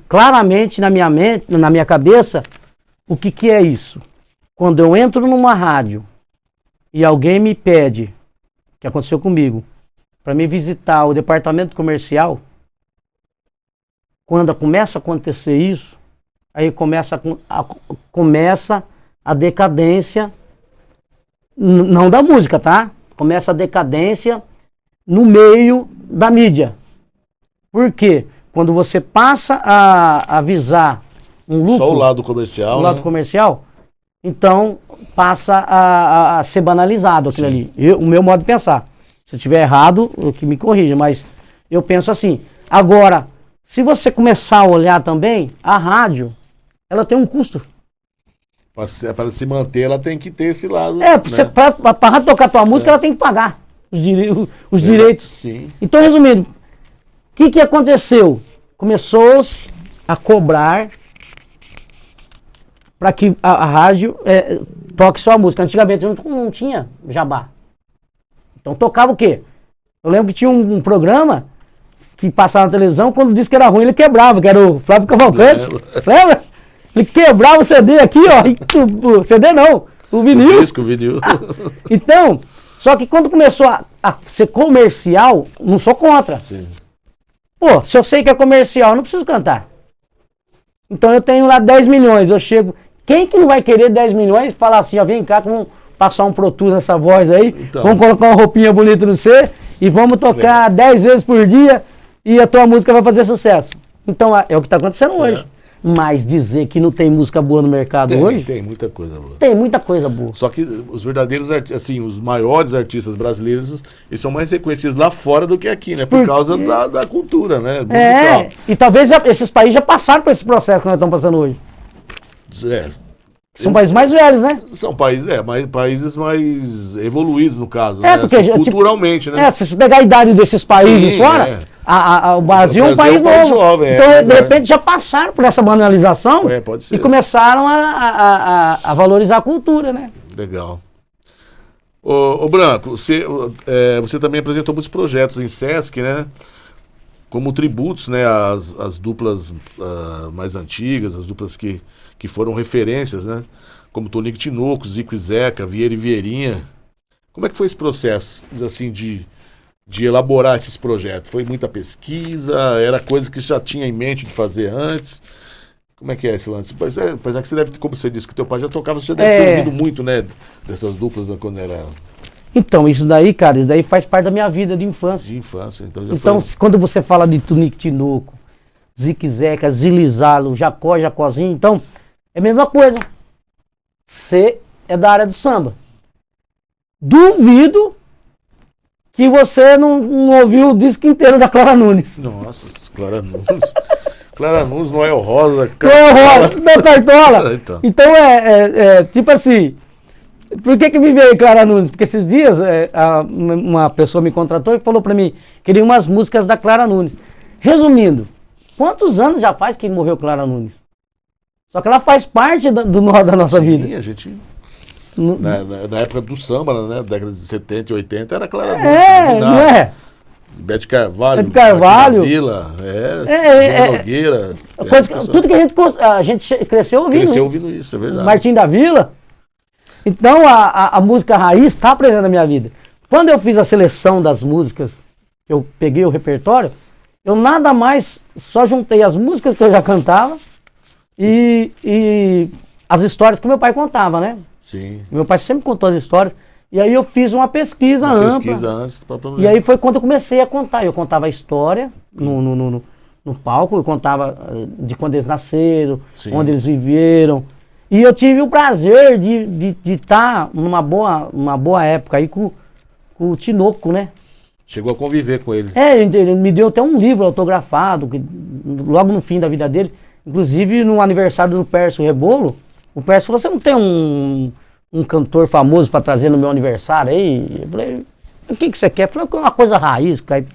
claramente na minha mente, na minha cabeça, o que é isso. Quando eu entro numa rádio e alguém me pede, que aconteceu comigo, para me visitar o departamento comercial. Quando começa a acontecer isso, aí começa a decadência, não da música, tá? Começa a decadência no meio da mídia. Por quê? Quando você passa a avisar um lucro... Só o lado comercial, o lado comercial, então passa a ser banalizado aquilo ali. O meu modo de pensar. Se eu estiver errado, que me corrija, mas eu penso assim. Agora... Se você começar a olhar também, a rádio, ela tem um custo. Para se manter, ela tem que ter esse lado. Para a rádio tocar tua música, ela tem que pagar os direitos. Sim. Então, resumindo, o que aconteceu? Começou-se a cobrar para que a rádio toque sua música. Antigamente não tinha jabá. Então tocava o quê? Eu lembro que tinha um programa... que passava na televisão, quando disse que era ruim, ele quebrava, que era o Flávio Cavalcante. Lembra? Ele quebrava o CD aqui, ó. O CD não, o vinil. O vinil. Então, só que quando começou a ser comercial, não sou contra. Sim. Pô, se eu sei que é comercial, eu não preciso cantar. Então eu tenho lá 10 milhões, eu chego... Quem que não vai querer 10 milhões e falar assim, ó, vem cá, vamos passar um Pro Tour nessa voz aí, então. Vamos colocar uma roupinha bonita no C e vamos tocar 10 vezes por dia... E a tua música vai fazer sucesso. Então é o que está acontecendo hoje. Mas dizer que não tem música boa no mercado hoje... Tem muita coisa boa. Tem muita coisa boa. Só que os verdadeiros, assim, os maiores artistas brasileiros, eles são mais reconhecidos lá fora do que aqui, né? Por causa da cultura, né? Musical. E talvez esses países já passaram por esse processo que nós estamos passando hoje. São países mais velhos, né? São países mais evoluídos, no caso, né? Porque, assim, culturalmente, né? Se você pegar a idade desses países fora, o Brasil é um país novo. Jovem, então, de repente, já passaram por essa banalização pode ser. E começaram a valorizar a cultura, né? Legal. Ô Branco, você também apresentou muitos projetos em Sesc, né? Como tributos, né? As duplas mais antigas, as duplas que foram referências, né? Como Tonico e Tinoco, Zico e Zeca, Vieira e Vieirinha. Como é que foi esse processo, assim, de elaborar esses projetos? Foi muita pesquisa? Era coisa que já tinha em mente de fazer antes? Como é que é esse lance? Apesar que você deve, como você disse que teu pai já tocava, você já deve ter ouvido muito, né? Dessas duplas quando era... Então, isso daí, cara, isso daí faz parte da minha vida de infância. De infância, então Quando você fala de Tunico Tinoco, Zique Zeca, Zilizalo, Jacó, Jacozinho, então, é a mesma coisa. Você é da área do samba. Duvido que você não ouviu o disco inteiro da Clara Nunes. Nossa, Clara Nunes. Clara Nunes, Noel Rosa, Noel Rosa, da Cartola. Então tipo assim, por que me veio Clara Nunes? Porque esses dias uma pessoa me contratou e falou pra mim, queria umas músicas da Clara Nunes. Resumindo, quantos anos já faz que morreu Clara Nunes? Só que ela faz parte da nossa vida. Sim, a gente... Na época do samba, né? Década de 70 e 80, era Clara Nunes. Não é? Bete Carvalho, Vila, João Nogueira. Tudo que a gente cresceu ouvindo. Cresceu ouvindo isso, é verdade. Martim da Vila. Então a música raiz está presente na minha vida. Quando eu fiz a seleção das músicas, eu peguei o repertório, eu nada mais, só juntei as músicas que eu já cantava e as histórias que meu pai contava, né? Sim. Meu pai sempre contou as histórias. E aí eu fiz uma pesquisa ampla. Antes. E aí foi quando eu comecei a contar. Eu contava a história no palco, eu contava de quando eles nasceram, Sim. Onde eles viveram. E eu tive o prazer de estar numa boa época aí com o Tinoco, né? Chegou a conviver com ele. Ele me deu até um livro autografado, logo no fim da vida dele. Inclusive no aniversário do Pércio Rebolo, o Pércio falou, você não tem um cantor famoso para trazer no meu aniversário aí? Eu falei, o que você quer? Eu falei, uma coisa raiz, cara. Eu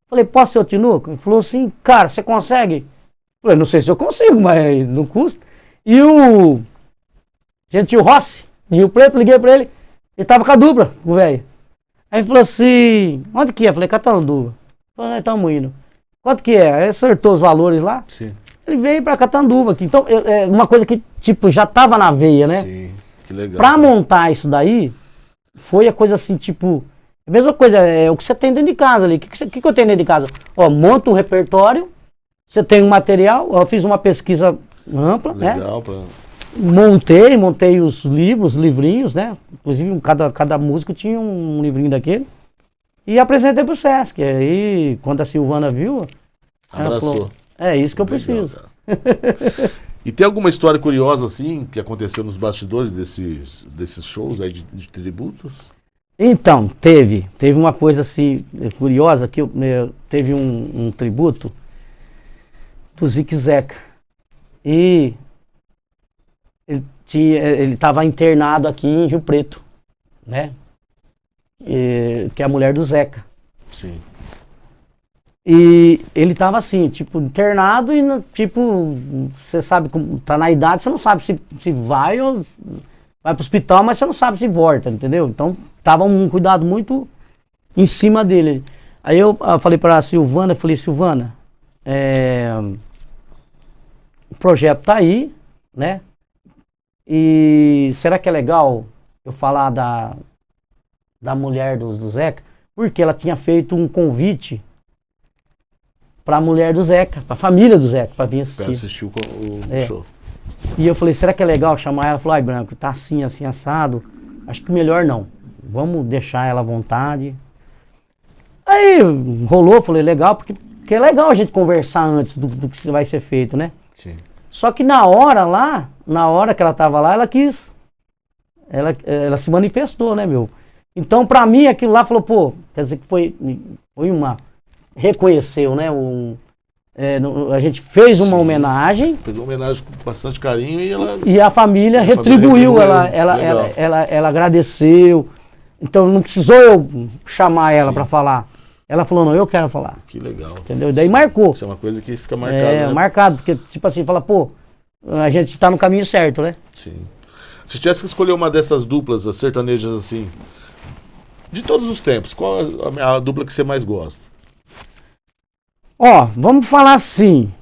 falei, posso ser o Tinoco? Ele falou assim, cara, você consegue? Eu falei, não sei se eu consigo, mas não custa. E o Gentil Rossi, de Rio Preto, liguei pra ele, ele tava com a dupla, o velho. Aí ele falou assim, onde que é? Eu falei, Catanduva. Ele falou, nós estamos indo. Quanto que é? Aí acertou os valores lá. Sim. Ele veio pra Catanduva aqui. Então, é uma coisa que, tipo, já tava na veia, né? Sim, que legal. Pra montar isso daí, foi a coisa assim, tipo... A mesma coisa, é o que você tem dentro de casa ali. O que eu tenho dentro de casa? Ó, monta um repertório, você tem um material, eu fiz uma pesquisa ampla, legal, né? Montei os livros, os livrinhos, né? Inclusive, cada músico tinha um livrinho daquele. E apresentei pro Sesc. Aí, quando a Silvana viu... Abraçou. Falou, é isso que eu preciso. E tem alguma história curiosa, assim, que aconteceu nos bastidores desses shows aí de tributos? Então, teve uma coisa assim, curiosa, que teve um tributo do Zique Zeca. E ele estava internado aqui em Rio Preto, né? Que é a mulher do Zeca. Sim. E ele tava assim, tipo, internado e, tipo, você sabe, tá na idade, você não sabe se vai ou vai pro hospital, mas você não sabe se volta, entendeu? Então, tava um cuidado muito em cima dele. Aí eu falei pra Silvana, Silvana, o projeto tá aí, né? E será que é legal eu falar da mulher do Zeca? Porque ela tinha feito um convite pra mulher do Zeca, pra família do Zeca, pra vir assistir. Pra assistir o show. E eu falei, será que é legal chamar ela? Ela falou, ai Branco, tá assim, assado, acho que melhor não. Vamos deixar ela à vontade. Aí rolou, falei, legal, porque é legal a gente conversar antes do que vai ser feito, né? Sim. Só que na hora que ela tava lá, ela quis, ela se manifestou, né, meu? Então, pra mim, aquilo lá falou, pô, quer dizer que foi reconheceu, né? A gente fez uma homenagem. Fez uma homenagem com bastante carinho e a família retribuiu. Ela agradeceu. Então não precisou eu chamar ela para falar. Ela falou, não, eu quero falar. Que legal. Entendeu? Daí marcou. Isso é uma coisa que fica marcada. Né? Marcado, porque tipo assim, fala, pô, a gente tá no caminho certo, né? Sim. Se tivesse que escolher uma dessas duplas, as sertanejas assim, de todos os tempos, qual é a dupla que você mais gosta? Ó, vamos falar assim,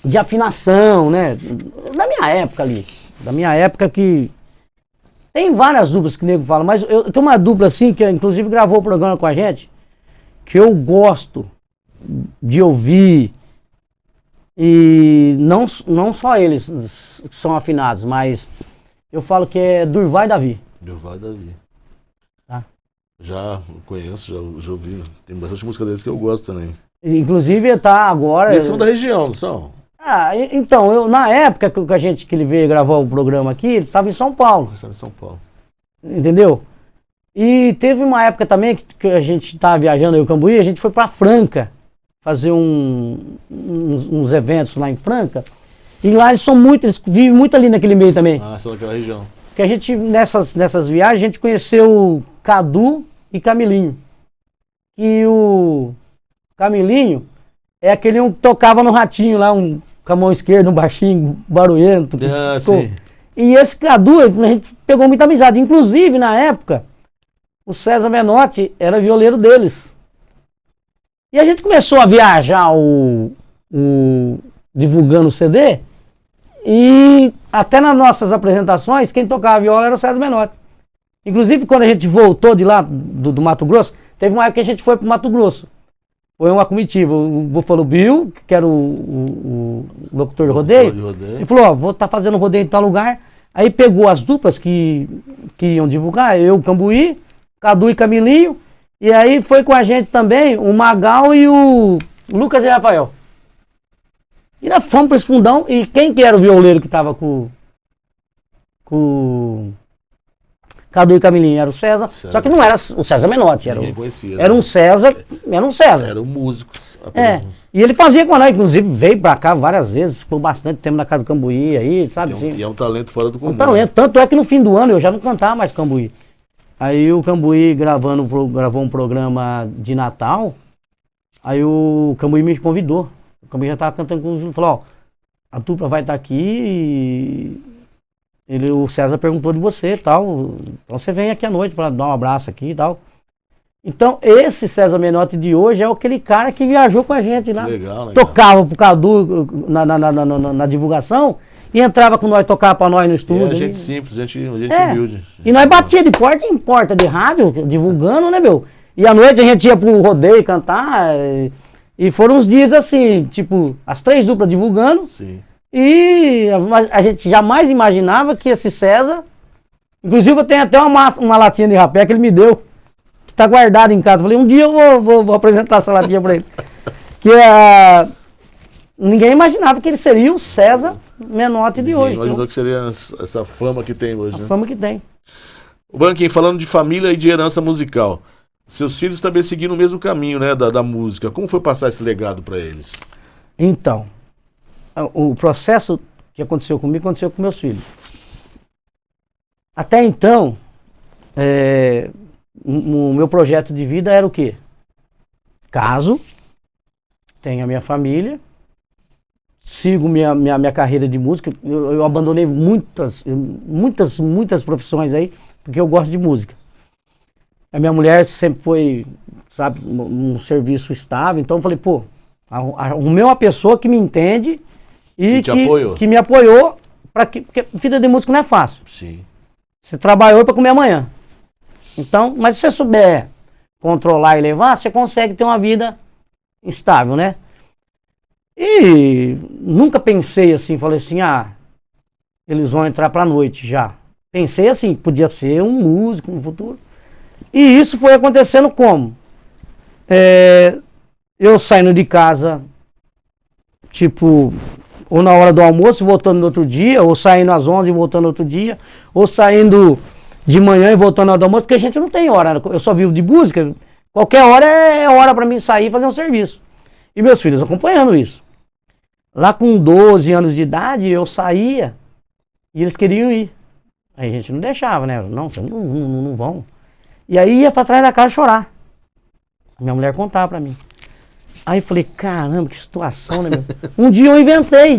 de afinação, né? Da minha época ali, que tem várias duplas que o nego fala, mas eu tenho uma dupla assim, que inclusive gravou o programa com a gente, que eu gosto de ouvir, E não só eles são afinados, mas eu falo que é Durval e Davi. Durval e Davi. Tá? Já conheço, já ouvi. Tem bastante música deles que eu gosto também. Inclusive tá agora... Eles são da região, não são? Então, na época que ele veio gravar o programa aqui, ele estava em São Paulo. Estava em São Paulo. Entendeu? E teve uma época também que a gente estava viajando aí o Cambuí, a gente foi para Franca fazer uns eventos lá em Franca. E lá eles vivem muito ali naquele meio também. Ah, são daquela região. Que a gente, nessas viagens, a gente conheceu Cadu e Camilinho. E o Camilinho é aquele um que tocava no Ratinho lá, com a mão esquerda, um baixinho, barulhento. Sim. E esse Cadu, a gente pegou muita amizade. Inclusive, na época, o César Menotti era violeiro deles. E a gente começou a viajar divulgando o CD. E até nas nossas apresentações, quem tocava viola era o César Menotti. Inclusive, quando a gente voltou de lá, do Mato Grosso, teve uma época que a gente foi pro Mato Grosso. Foi uma comitiva. O Buffalo Bill, que era o locutor de rodeio, ele falou, vou estar fazendo rodeio em tal lugar. Aí pegou as duplas que iam divulgar, eu, Cambuí, Cadu e Camilinho, e aí foi com a gente também o Magal e o Lucas e Rafael. E nós fomos para esse fundão, e quem que era o violeiro que estava com Cadu e Camilinho? Era o César, só que não era o César Menotti, era um César. Era um músico. E ele fazia com nós, inclusive veio pra cá várias vezes, ficou bastante tempo na casa do Cambuí aí, sabe? E é um talento fora do comum. Um talento, tanto é que no fim do ano eu já não cantava mais Cambuí. Aí o Cambuí gravou um programa de Natal, aí o Cambuí me convidou. O Cambuí já tava cantando com os, falou, a dupla vai estar aqui e o César perguntou de você e tal, então você vem aqui à noite pra dar um abraço aqui e tal. Então, esse César Menotti de hoje é aquele cara que viajou com a gente lá. Legal, tocava pro Cadu na divulgação e entrava com nós, tocava pra nós no estúdio. Gente simples, gente humilde. E nós batia de porta em porta de rádio, divulgando, né, meu? E à noite a gente ia pro rodeio cantar. E foram uns dias assim, tipo, as 3 duplas divulgando. Sim. E a gente jamais imaginava que esse César... Inclusive eu tenho até uma latinha de rapé que ele me deu. Tá guardado em casa. Falei, um dia eu vou apresentar essa latinha pra ele. Que ninguém imaginava que ele seria o César Menotti de hoje. Ninguém imaginou que seria essa fama que tem hoje, né? A fama que tem. O Banquinho, falando de família e de herança musical, seus filhos também seguiram o mesmo caminho, né, da música. Como foi passar esse legado pra eles? Então, o processo que aconteceu comigo, aconteceu com meus filhos. Até então, o meu projeto de vida era o quê? Caso, tenho a minha família, sigo minha carreira de música. Eu abandonei muitas profissões aí, porque eu gosto de música. A minha mulher sempre foi, sabe, um serviço estável, então eu falei, pô, arrumei uma pessoa que me entende e que me apoiou, porque vida de música não é fácil. Sim. Você trabalhou para comer amanhã. Então, mas se você souber controlar e levar, você consegue ter uma vida estável, né? E nunca pensei assim, falei assim, eles vão entrar pra noite já. Pensei assim, podia ser um músico no futuro. E isso foi acontecendo como? Eu saindo de casa, tipo, ou na hora do almoço e voltando no outro dia, ou saindo às 11 e voltando no outro dia, ou saindo de manhã e voltando na hora do almoço, porque a gente não tem hora, eu só vivo de música, qualquer hora é hora pra mim sair e fazer um serviço. E meus filhos acompanhando isso. Lá com 12 anos de idade, eu saía e eles queriam ir. Aí a gente não deixava, né? Não, vocês não vão. E aí ia pra trás da casa chorar. Minha mulher contava pra mim. Aí eu falei, caramba, que situação, né, meu? Um dia eu inventei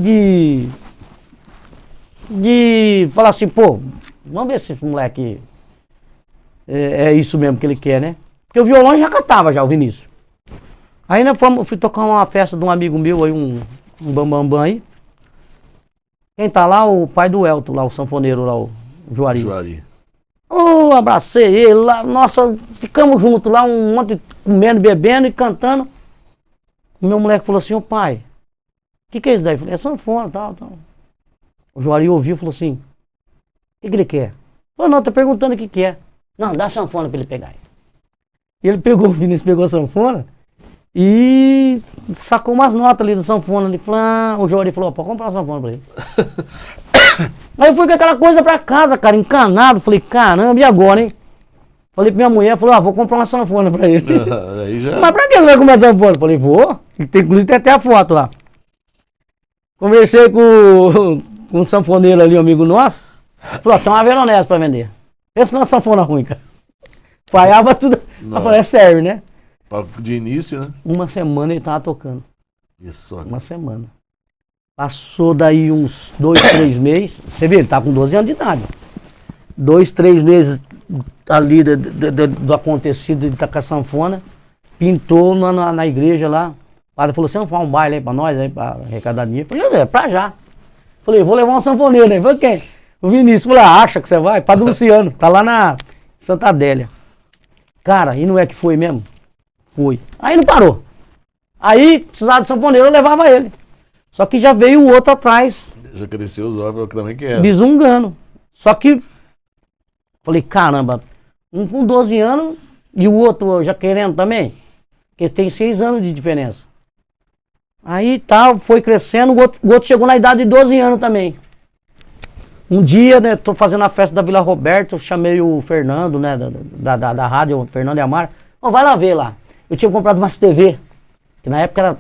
de falar assim, pô, vamos ver se esse moleque é isso mesmo que ele quer, né? Porque o violão já cantava já, o Vinícius. Aí nós fui tocar uma festa de um amigo meu aí, um bambambam aí. Quem tá lá? O pai do Elton, lá, o sanfoneiro lá, o Juari. Abracei ele lá, nossa, ficamos juntos lá, um monte comendo, bebendo e cantando. O meu moleque falou assim, pai, que é isso daí? Eu falei, é sanfona, tal. O Juari ouviu e falou assim, o que ele quer? Falei, não, tá perguntando o que é. Não, dá a sanfona pra ele pegar. E ele pegou, o Vinícius pegou a sanfona e sacou umas notas ali da sanfona. Ele falou, o Juari falou, pode comprar uma sanfona pra ele. Aí eu fui com aquela coisa pra casa, cara, encanado. Falei, caramba, e agora, hein? Falei pra minha mulher, falou, vou comprar uma sanfona pra ele. Aí já... Mas pra que você vai comprar sanfona? Falei, vou. Inclusive tem até a foto lá. Conversei com um sanfoneiro ali, um amigo nosso. Falou, tem uma Veronese pra vender. Pensa numa sanfona ruim, cara. Falhava tudo. Eu falei, serve, né? De início, né? Uma semana ele tava tocando. Isso. Uma semana. Passou daí uns 2, 3 meses. Você vê, ele tá com 12 anos de idade. 2, 3 meses ali do acontecido, ele tá com a sanfona. Pintou na igreja lá. O padre falou, você não faz um baile aí pra nós, aí pra arrecadar dinheiro? Eu falei, pra já. Falei, vou levar um sanfoneiro aí. Falei, quem? O Vinícius. Falei, acha que você vai? Padre Luciano. Tá lá na Santa Adélia. Cara, e não é que foi mesmo? Foi. Aí não parou. Aí, precisava de sanfoneiro, eu levava ele. Só que já veio o outro atrás. Já cresceu os olhos, que também quero. Bisungando. Só que, falei, caramba, um com 12 anos e o outro já querendo também. Porque tem 6 anos de diferença. Aí tal, foi crescendo, o outro chegou na idade de 12 anos também. Um dia, né, tô fazendo a festa da Vila Roberto, chamei o Fernando, né, da rádio, o Fernando e a Mara. Vai lá ver lá. Eu tinha comprado umas TV, que na época era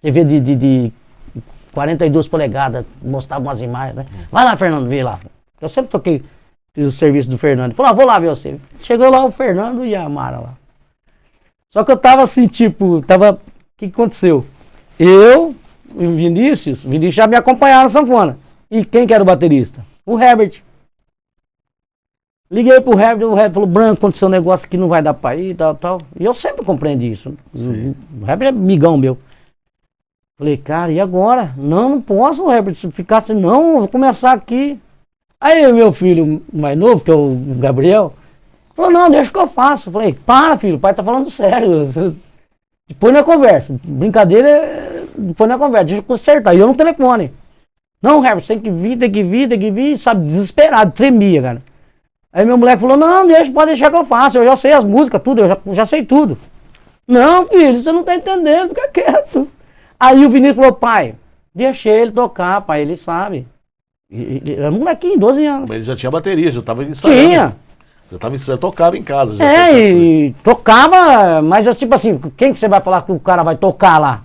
TV de 42 polegadas, mostrava umas imagens, né. Vai lá, Fernando, ver lá. Eu sempre toquei, fiz o serviço do Fernando. Ele falou, vou lá ver você. Chegou lá o Fernando e a Mara lá. Só que eu tava assim, tipo, o que aconteceu? Eu e o Vinícius já me acompanharam na sanfona. E quem que era o baterista? O Herbert. Liguei pro Herbert, o Herbert falou, Branco, aconteceu um negócio que não vai dar pra ir, tal. E eu sempre compreendi isso. Sim. O Herbert é amigão meu. Falei, cara, e agora? Não posso, Herbert, se ficar assim, não, vou começar aqui. Aí meu filho mais novo, que é o Gabriel, falou, não, deixa que eu faço. Falei, para, filho, o pai tá falando sério. Põe na conversa. Brincadeira, põe na conversa, deixa eu consertar. E eu no telefone. Não, Herbert, tem que vir, sabe, desesperado, tremia, cara. Aí meu moleque falou, não, pode deixar que eu faço, eu já sei as músicas, tudo, eu já sei tudo. Não, filho, você não tá entendendo, fica quieto. Aí o Vinícius falou, pai, deixa ele tocar, pai, ele sabe. Era um molequinho, 12 anos. Mas ele já tinha bateria, já tava ensaiando. Tinha. Já tocava em casa. Já e tocava, mas tipo assim, quem que você vai falar que o cara vai tocar lá?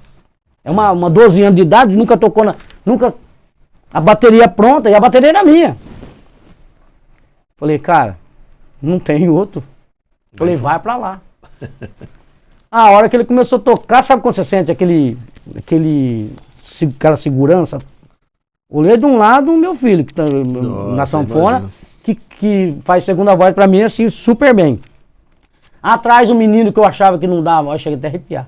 É uma 12 anos de idade, nunca tocou nunca a bateria pronta, e a bateria era minha. Falei, cara, não tem outro. Falei, vai pra lá. A hora que ele começou a tocar, sabe quando você sente aquela segurança? Olhei de um lado o meu filho, que tá na sanfona, que faz segunda voz pra mim assim, super bem. Atrás o menino que eu achava que não dava, eu cheguei até a arrepiar.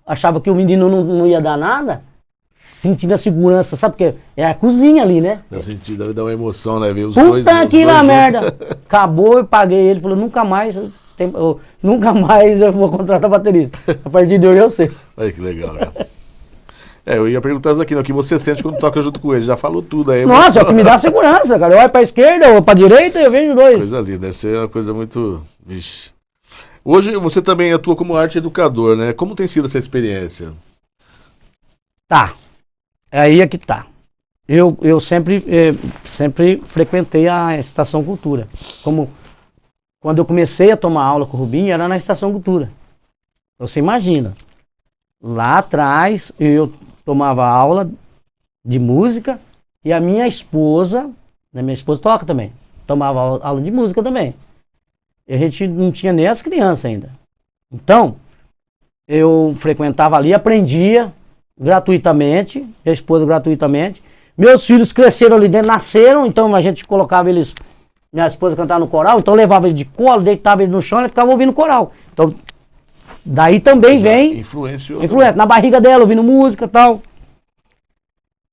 Achava que o menino não ia dar nada, sentindo a segurança, sabe porque é a cozinha ali, né? Eu senti, deve dar uma emoção, né? Ver os Puta dois. Puta que lá merda! Acabou, eu paguei ele, falou, nunca mais eu vou contratar baterista. A partir de hoje eu sei. Olha que legal, cara. Eu ia perguntar isso aqui, o que você sente quando toca junto com ele? Já falou tudo aí. Nossa, é o que me dá segurança, cara. Eu olho pra esquerda ou pra direita e eu vejo dois. Coisa linda, deve ser uma coisa muito... Vixe. Hoje você também atua como arte educador, né? Como tem sido essa experiência? Tá. Aí é que tá. Eu sempre frequentei a Estação Cultura. Quando eu comecei a tomar aula com o Rubinho, era na Estação Cultura. Você imagina. Lá atrás, eu tomava aula de música e a minha esposa toca também, tomava aula de música também. E a gente não tinha nem as crianças ainda. Então, eu frequentava ali, aprendia gratuitamente, minha esposa gratuitamente. Meus filhos cresceram ali dentro, nasceram, então a gente colocava eles, minha esposa cantava no coral, então eu levava eles de colo, deitava eles no chão e eles ficavam ouvindo coral. Então, daí também vem influência na barriga dela, ouvindo música e tal.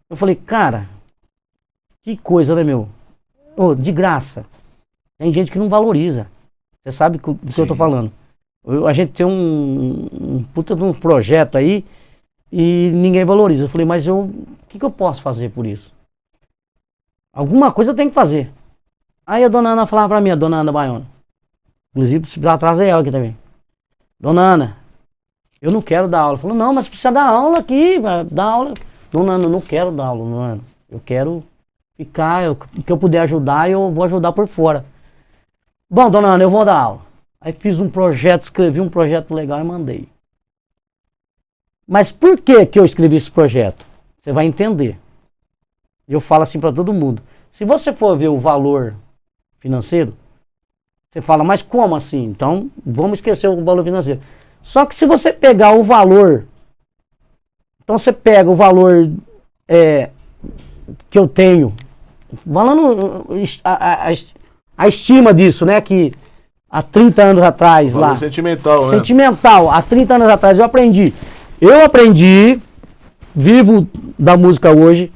Eu falei, cara, que coisa, né, meu? De graça. Tem gente que não valoriza. Você sabe do que eu tô falando. A gente tem um puta de um projeto aí, e ninguém valoriza. Eu falei, mas o que eu posso fazer por isso? Alguma coisa eu tenho que fazer. Aí a dona Ana falava pra mim, a dona Ana Baiona. Inclusive, precisava trazer ela aqui também. Dona Ana, eu não quero dar aula. Falou, não, mas precisa dar aula aqui, dar aula. Dona Ana, eu não quero dar aula, dona Ana. Eu quero ficar, o que eu puder ajudar, eu vou ajudar por fora. Bom, dona Ana, eu vou dar aula. Aí fiz um projeto, escrevi um projeto legal e mandei. Mas por que eu escrevi esse projeto? Você vai entender. Eu falo assim para todo mundo. Se você for ver o valor financeiro, você fala, mas como assim? Então, vamos esquecer o valor financeiro. Só que se você pegar o valor, então você pega o valor que eu tenho, falando a estima disso, né, que há 30 anos atrás lá. Sentimental, né? Sentimental, há 30 anos atrás eu aprendi. Vivo da música hoje.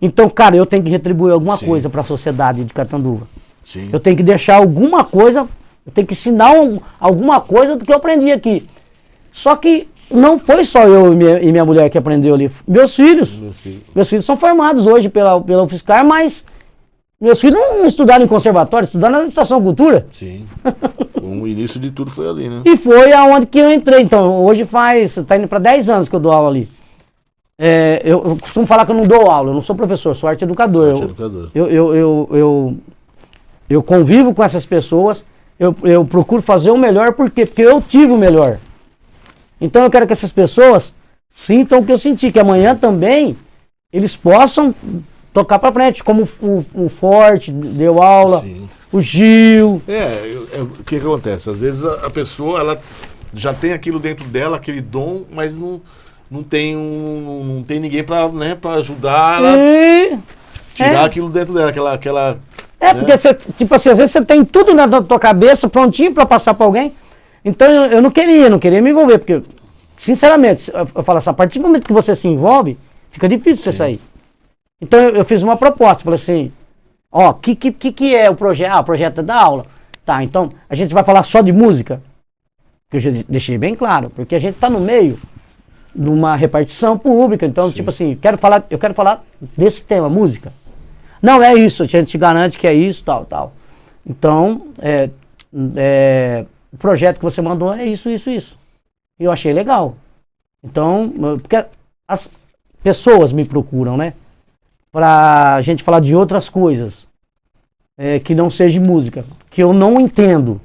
Então, cara, eu tenho que retribuir alguma coisa para a sociedade de Catanduva. Sim. Eu tenho que deixar alguma coisa, eu tenho que ensinar alguma coisa do que eu aprendi aqui. Só que não foi só eu e minha mulher que aprendeu ali. Meus filhos são formados hoje pela UFSCar, mas meus filhos não estudaram em conservatório, estudaram na Estação Cultura. Sim. O início de tudo foi ali, né? E foi aonde que eu entrei. Então, hoje tá indo para 10 anos que eu dou aula ali. Eu costumo falar que eu não dou aula, eu não sou professor, sou arte educador. Eu convivo com essas pessoas, eu procuro fazer o melhor, por quê? Porque eu tive o melhor. Então eu quero que essas pessoas sintam o que eu senti, que amanhã também eles possam tocar pra frente, como o Forte deu aula, sim, o Gil. O que acontece? Às vezes a pessoa, ela já tem aquilo dentro dela, aquele dom, mas não tem ninguém pra, né, pra ajudar ela tirar aquilo dentro dela, aquela porque você, tipo assim, às vezes você tem tudo na tua cabeça prontinho pra passar pra alguém. Então eu não queria me envolver, porque, sinceramente, eu falo assim, a partir do momento que você se envolve, fica difícil você sair. Então eu fiz uma proposta, falei assim, ó, que é o projeto? O projeto é da aula. Tá, então a gente vai falar só de música? Que eu já deixei bem claro, porque a gente tá no meio de uma repartição pública, então, tipo assim, eu quero falar desse tema, música. Não é isso, a gente garante que é isso, tal. Então, o projeto que você mandou é isso. E eu achei legal. Então, porque as pessoas me procuram, né? Pra gente falar de outras coisas, que não seja música, que eu não entendo.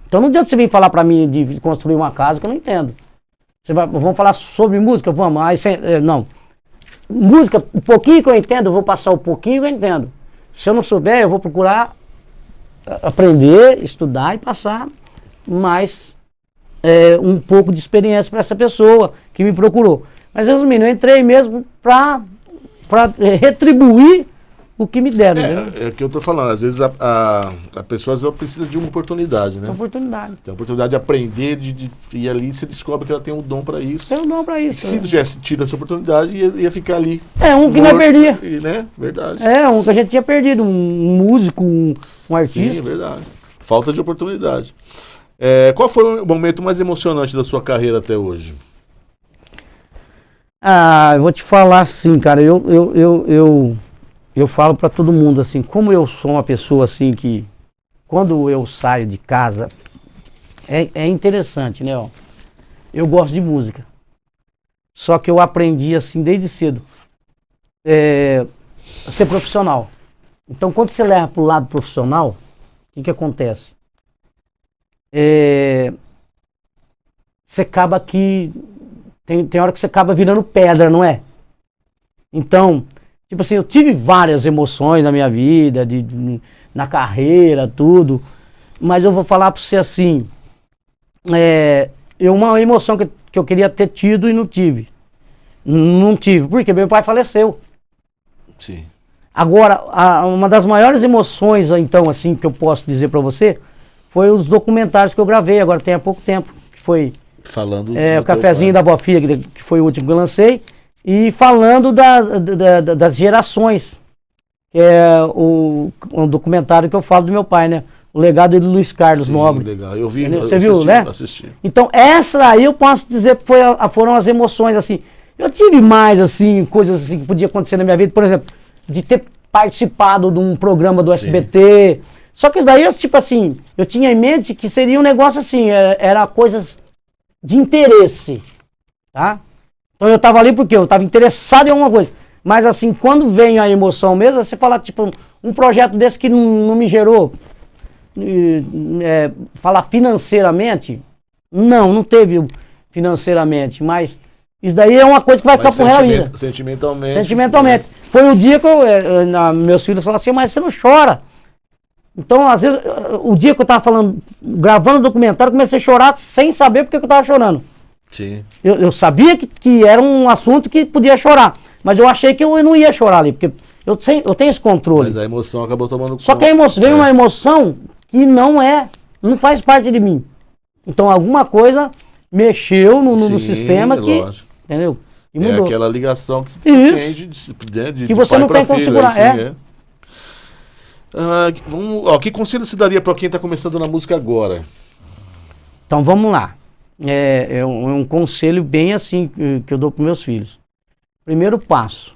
Então não adianta você vir falar pra mim de construir uma casa que eu não entendo. Vamos falar sobre música? Vamos. Aí não. Música, o pouquinho que eu entendo, eu vou passar o pouquinho que eu entendo. Se eu não souber, eu vou procurar aprender, estudar e passar mais um pouco de experiência para essa pessoa que me procurou. Mas resumindo, eu entrei mesmo para retribuir o que me deram. É o que eu tô falando, às vezes a pessoa às vezes precisa de uma oportunidade, né? Oportunidade. Tem a oportunidade de aprender, e ali você descobre que ela tem um dom para isso. Tem um dom para isso. Se não tivesse tido essa oportunidade, ia ficar ali. Um que não perdia. Né? Verdade. Um que a gente tinha perdido, um músico, um artista. Sim, verdade. Falta de oportunidade. Qual foi o momento mais emocionante da sua carreira até hoje? Eu vou te falar assim, cara, eu falo pra todo mundo assim, como eu sou uma pessoa assim que, quando eu saio de casa, é interessante, né, ó. Eu gosto de música. Só que eu aprendi assim desde cedo a ser profissional. Então quando você leva pro lado profissional, o que acontece? Você acaba que tem hora que você acaba virando pedra, não é? Então, tipo assim, eu tive várias emoções na minha vida, na carreira, tudo. Mas eu vou falar pra você assim, uma emoção que eu queria ter tido e não tive. Não tive, porque meu pai faleceu. Sim. Agora, uma das maiores emoções, então, assim, que eu posso dizer pra você, foi os documentários que eu gravei, agora tem há pouco tempo, que foi... Falando o Cafezinho da Vó Fia, que foi o último que eu lancei, e falando das gerações, que é um documentário que eu falo do meu pai, né? O legado de Luiz Carlos Nobre. Legal, eu vi. Você viu, né? Assisti. Então essa aí eu posso dizer que foram as emoções, assim, Eu tive mais, assim, coisas assim que podia acontecer na minha vida, por exemplo, de ter participado de um programa do SBT. Só que isso daí, tipo assim, eu tinha em mente que seria um negócio assim, era coisas de interesse, tá? Então eu tava ali porque eu tava interessado em alguma coisa. Mas assim, quando vem a emoção mesmo, você fala, tipo, um projeto desse que não me gerou, falar financeiramente, não teve financeiramente, mas isso daí é uma coisa que vai ficar pro real ainda. Sentimentalmente. Sentimentalmente. Foi o dia que meus filhos falaram assim, mas você não chora. Então, às vezes, o dia que eu tava falando, gravando o documentário, eu comecei a chorar sem saber porque que eu tava chorando. Sim. Eu sabia que era um assunto que podia chorar, mas eu achei que eu não ia chorar ali, porque eu tenho esse controle. Mas a emoção acabou tomando conta. Só que veio uma emoção que não faz parte de mim. Então, alguma coisa mexeu no sistema que, lógico. Entendeu? E mudou. É aquela ligação que tem de que você pai não pra tem como filho, segurar. Que conselho se daria para quem está começando na música agora? Então vamos lá. É um conselho bem assim que eu dou para meus filhos. Primeiro passo.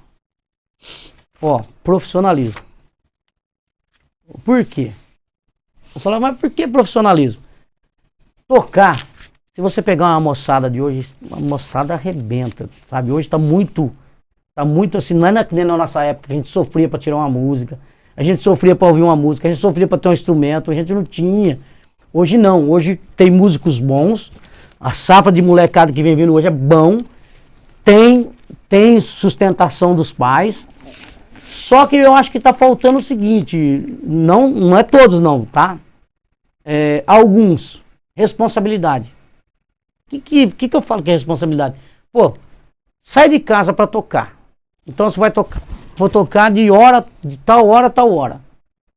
Profissionalismo. Por quê? Você fala, mas por que profissionalismo? Tocar. Se você pegar uma moçada de hoje, a moçada arrebenta, sabe? Hoje tá muito assim, não é que nem na nossa época, que a gente sofria para tirar uma música, a gente sofria para ouvir uma música, a gente sofria para ter um instrumento, a gente não tinha. Hoje não, hoje tem músicos bons, a safra de molecada que vem vindo hoje é bom, tem sustentação dos pais, só que eu acho que tá faltando o seguinte, não é todos não, tá? Alguns, responsabilidade. O que eu falo que é responsabilidade? Pô, sai de casa para tocar. Então você vai tocar, vou tocar de tal hora a tal hora.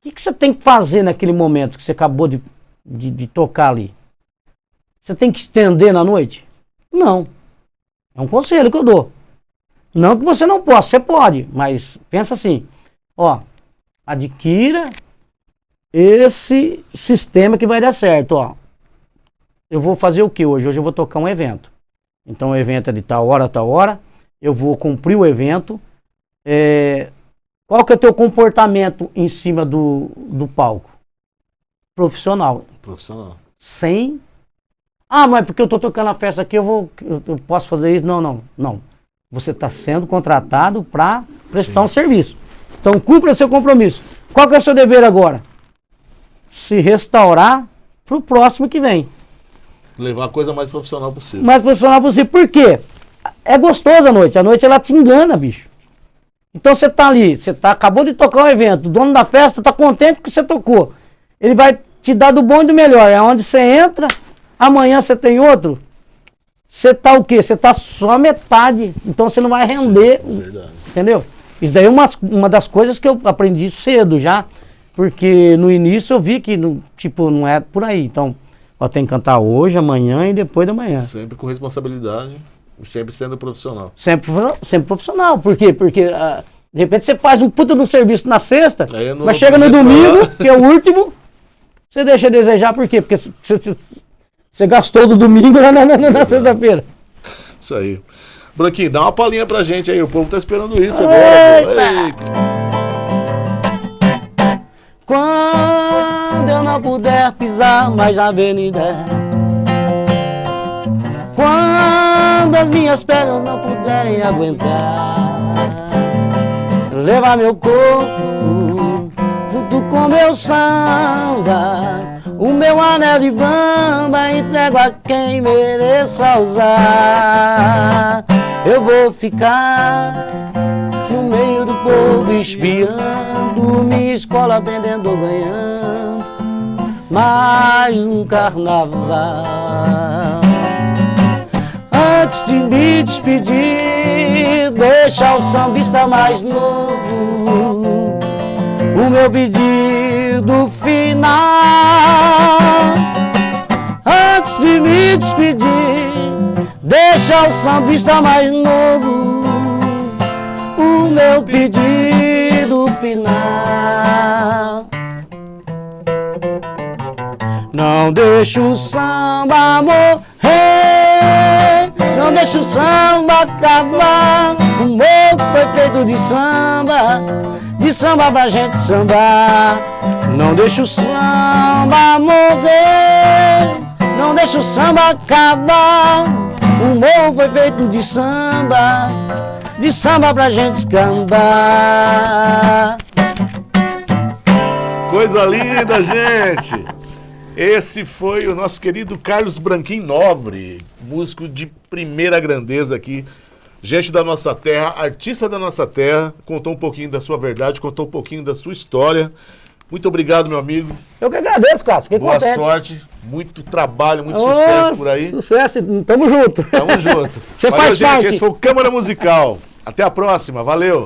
O que você tem que fazer naquele momento que você acabou de tocar ali? Você tem que estender na noite? Não. É um conselho que eu dou. Não que você não possa, você pode, mas pensa assim, adquira esse sistema que vai dar certo, Eu vou fazer o que hoje? Hoje eu vou tocar um evento. Então o evento é de tal hora a tal hora. Eu vou cumprir o evento. Qual que é o teu comportamento em cima do palco? Profissional. Sem... mas porque eu tô tocando a festa aqui, eu posso fazer isso? Não. Você está sendo contratado para prestar um serviço. Então cumpra seu compromisso. Qual que é o seu dever agora? Se restaurar pro próximo que vem. Levar a coisa mais profissional possível. Mais profissional possível. Por quê? É gostoso a noite. A noite ela te engana, bicho. Então você tá ali, acabou de tocar o evento, o dono da festa tá contente que você tocou. Ele vai te dar do bom e do melhor. É onde você entra, amanhã você tem outro. Você tá o quê? Você tá só metade. Então você não vai render. Sim, verdade. Entendeu? Isso daí é uma das coisas que eu aprendi cedo já. Porque no início eu vi que não é por aí. Então, tem que cantar hoje, amanhã e depois da manhã. Sempre com responsabilidade e sempre sendo profissional. Sempre profissional. Por quê? Porque de repente você faz um puta de um serviço na sexta, mas chega no domingo, que é o último, você deixa a desejar. Por quê? Porque você gastou do domingo na sexta-feira. Isso aí. Branquinho, dá uma palhinha pra gente aí. O povo tá esperando isso agora. Quando eu não puder pisar mais na avenida, quando as minhas pernas não puderem aguentar, levar meu corpo junto com meu samba, o meu anel de bamba entrego a quem mereça usar. Eu vou ficar no meio do povo espiando, minha escola aprendendo ou ganhando mais um carnaval. Antes de me despedir, deixa o sambista mais novo o meu pedido final. Antes de me despedir, deixa o sambista mais novo o meu pedido final. Não deixa o samba morrer, Não deixa o samba acabar. O morro foi feito de samba pra gente sambar. Não deixa o samba morrer, não deixa o samba acabar. O morro foi feito de samba pra gente cantar. Coisa linda, gente! Esse foi o nosso querido Carlos Branquim Nobre, músico de primeira grandeza aqui, gente da nossa terra, artista da nossa terra, contou um pouquinho da sua verdade, contou um pouquinho da sua história. Muito obrigado, meu amigo. Eu que agradeço, Cássio. Fiquei boa contente. Sorte, muito trabalho, muito sucesso por aí. Sucesso, tamo junto. Tamo junto. Você Valeu, faz gente. parte. Esse foi o Câmara Musical. Até a próxima, valeu!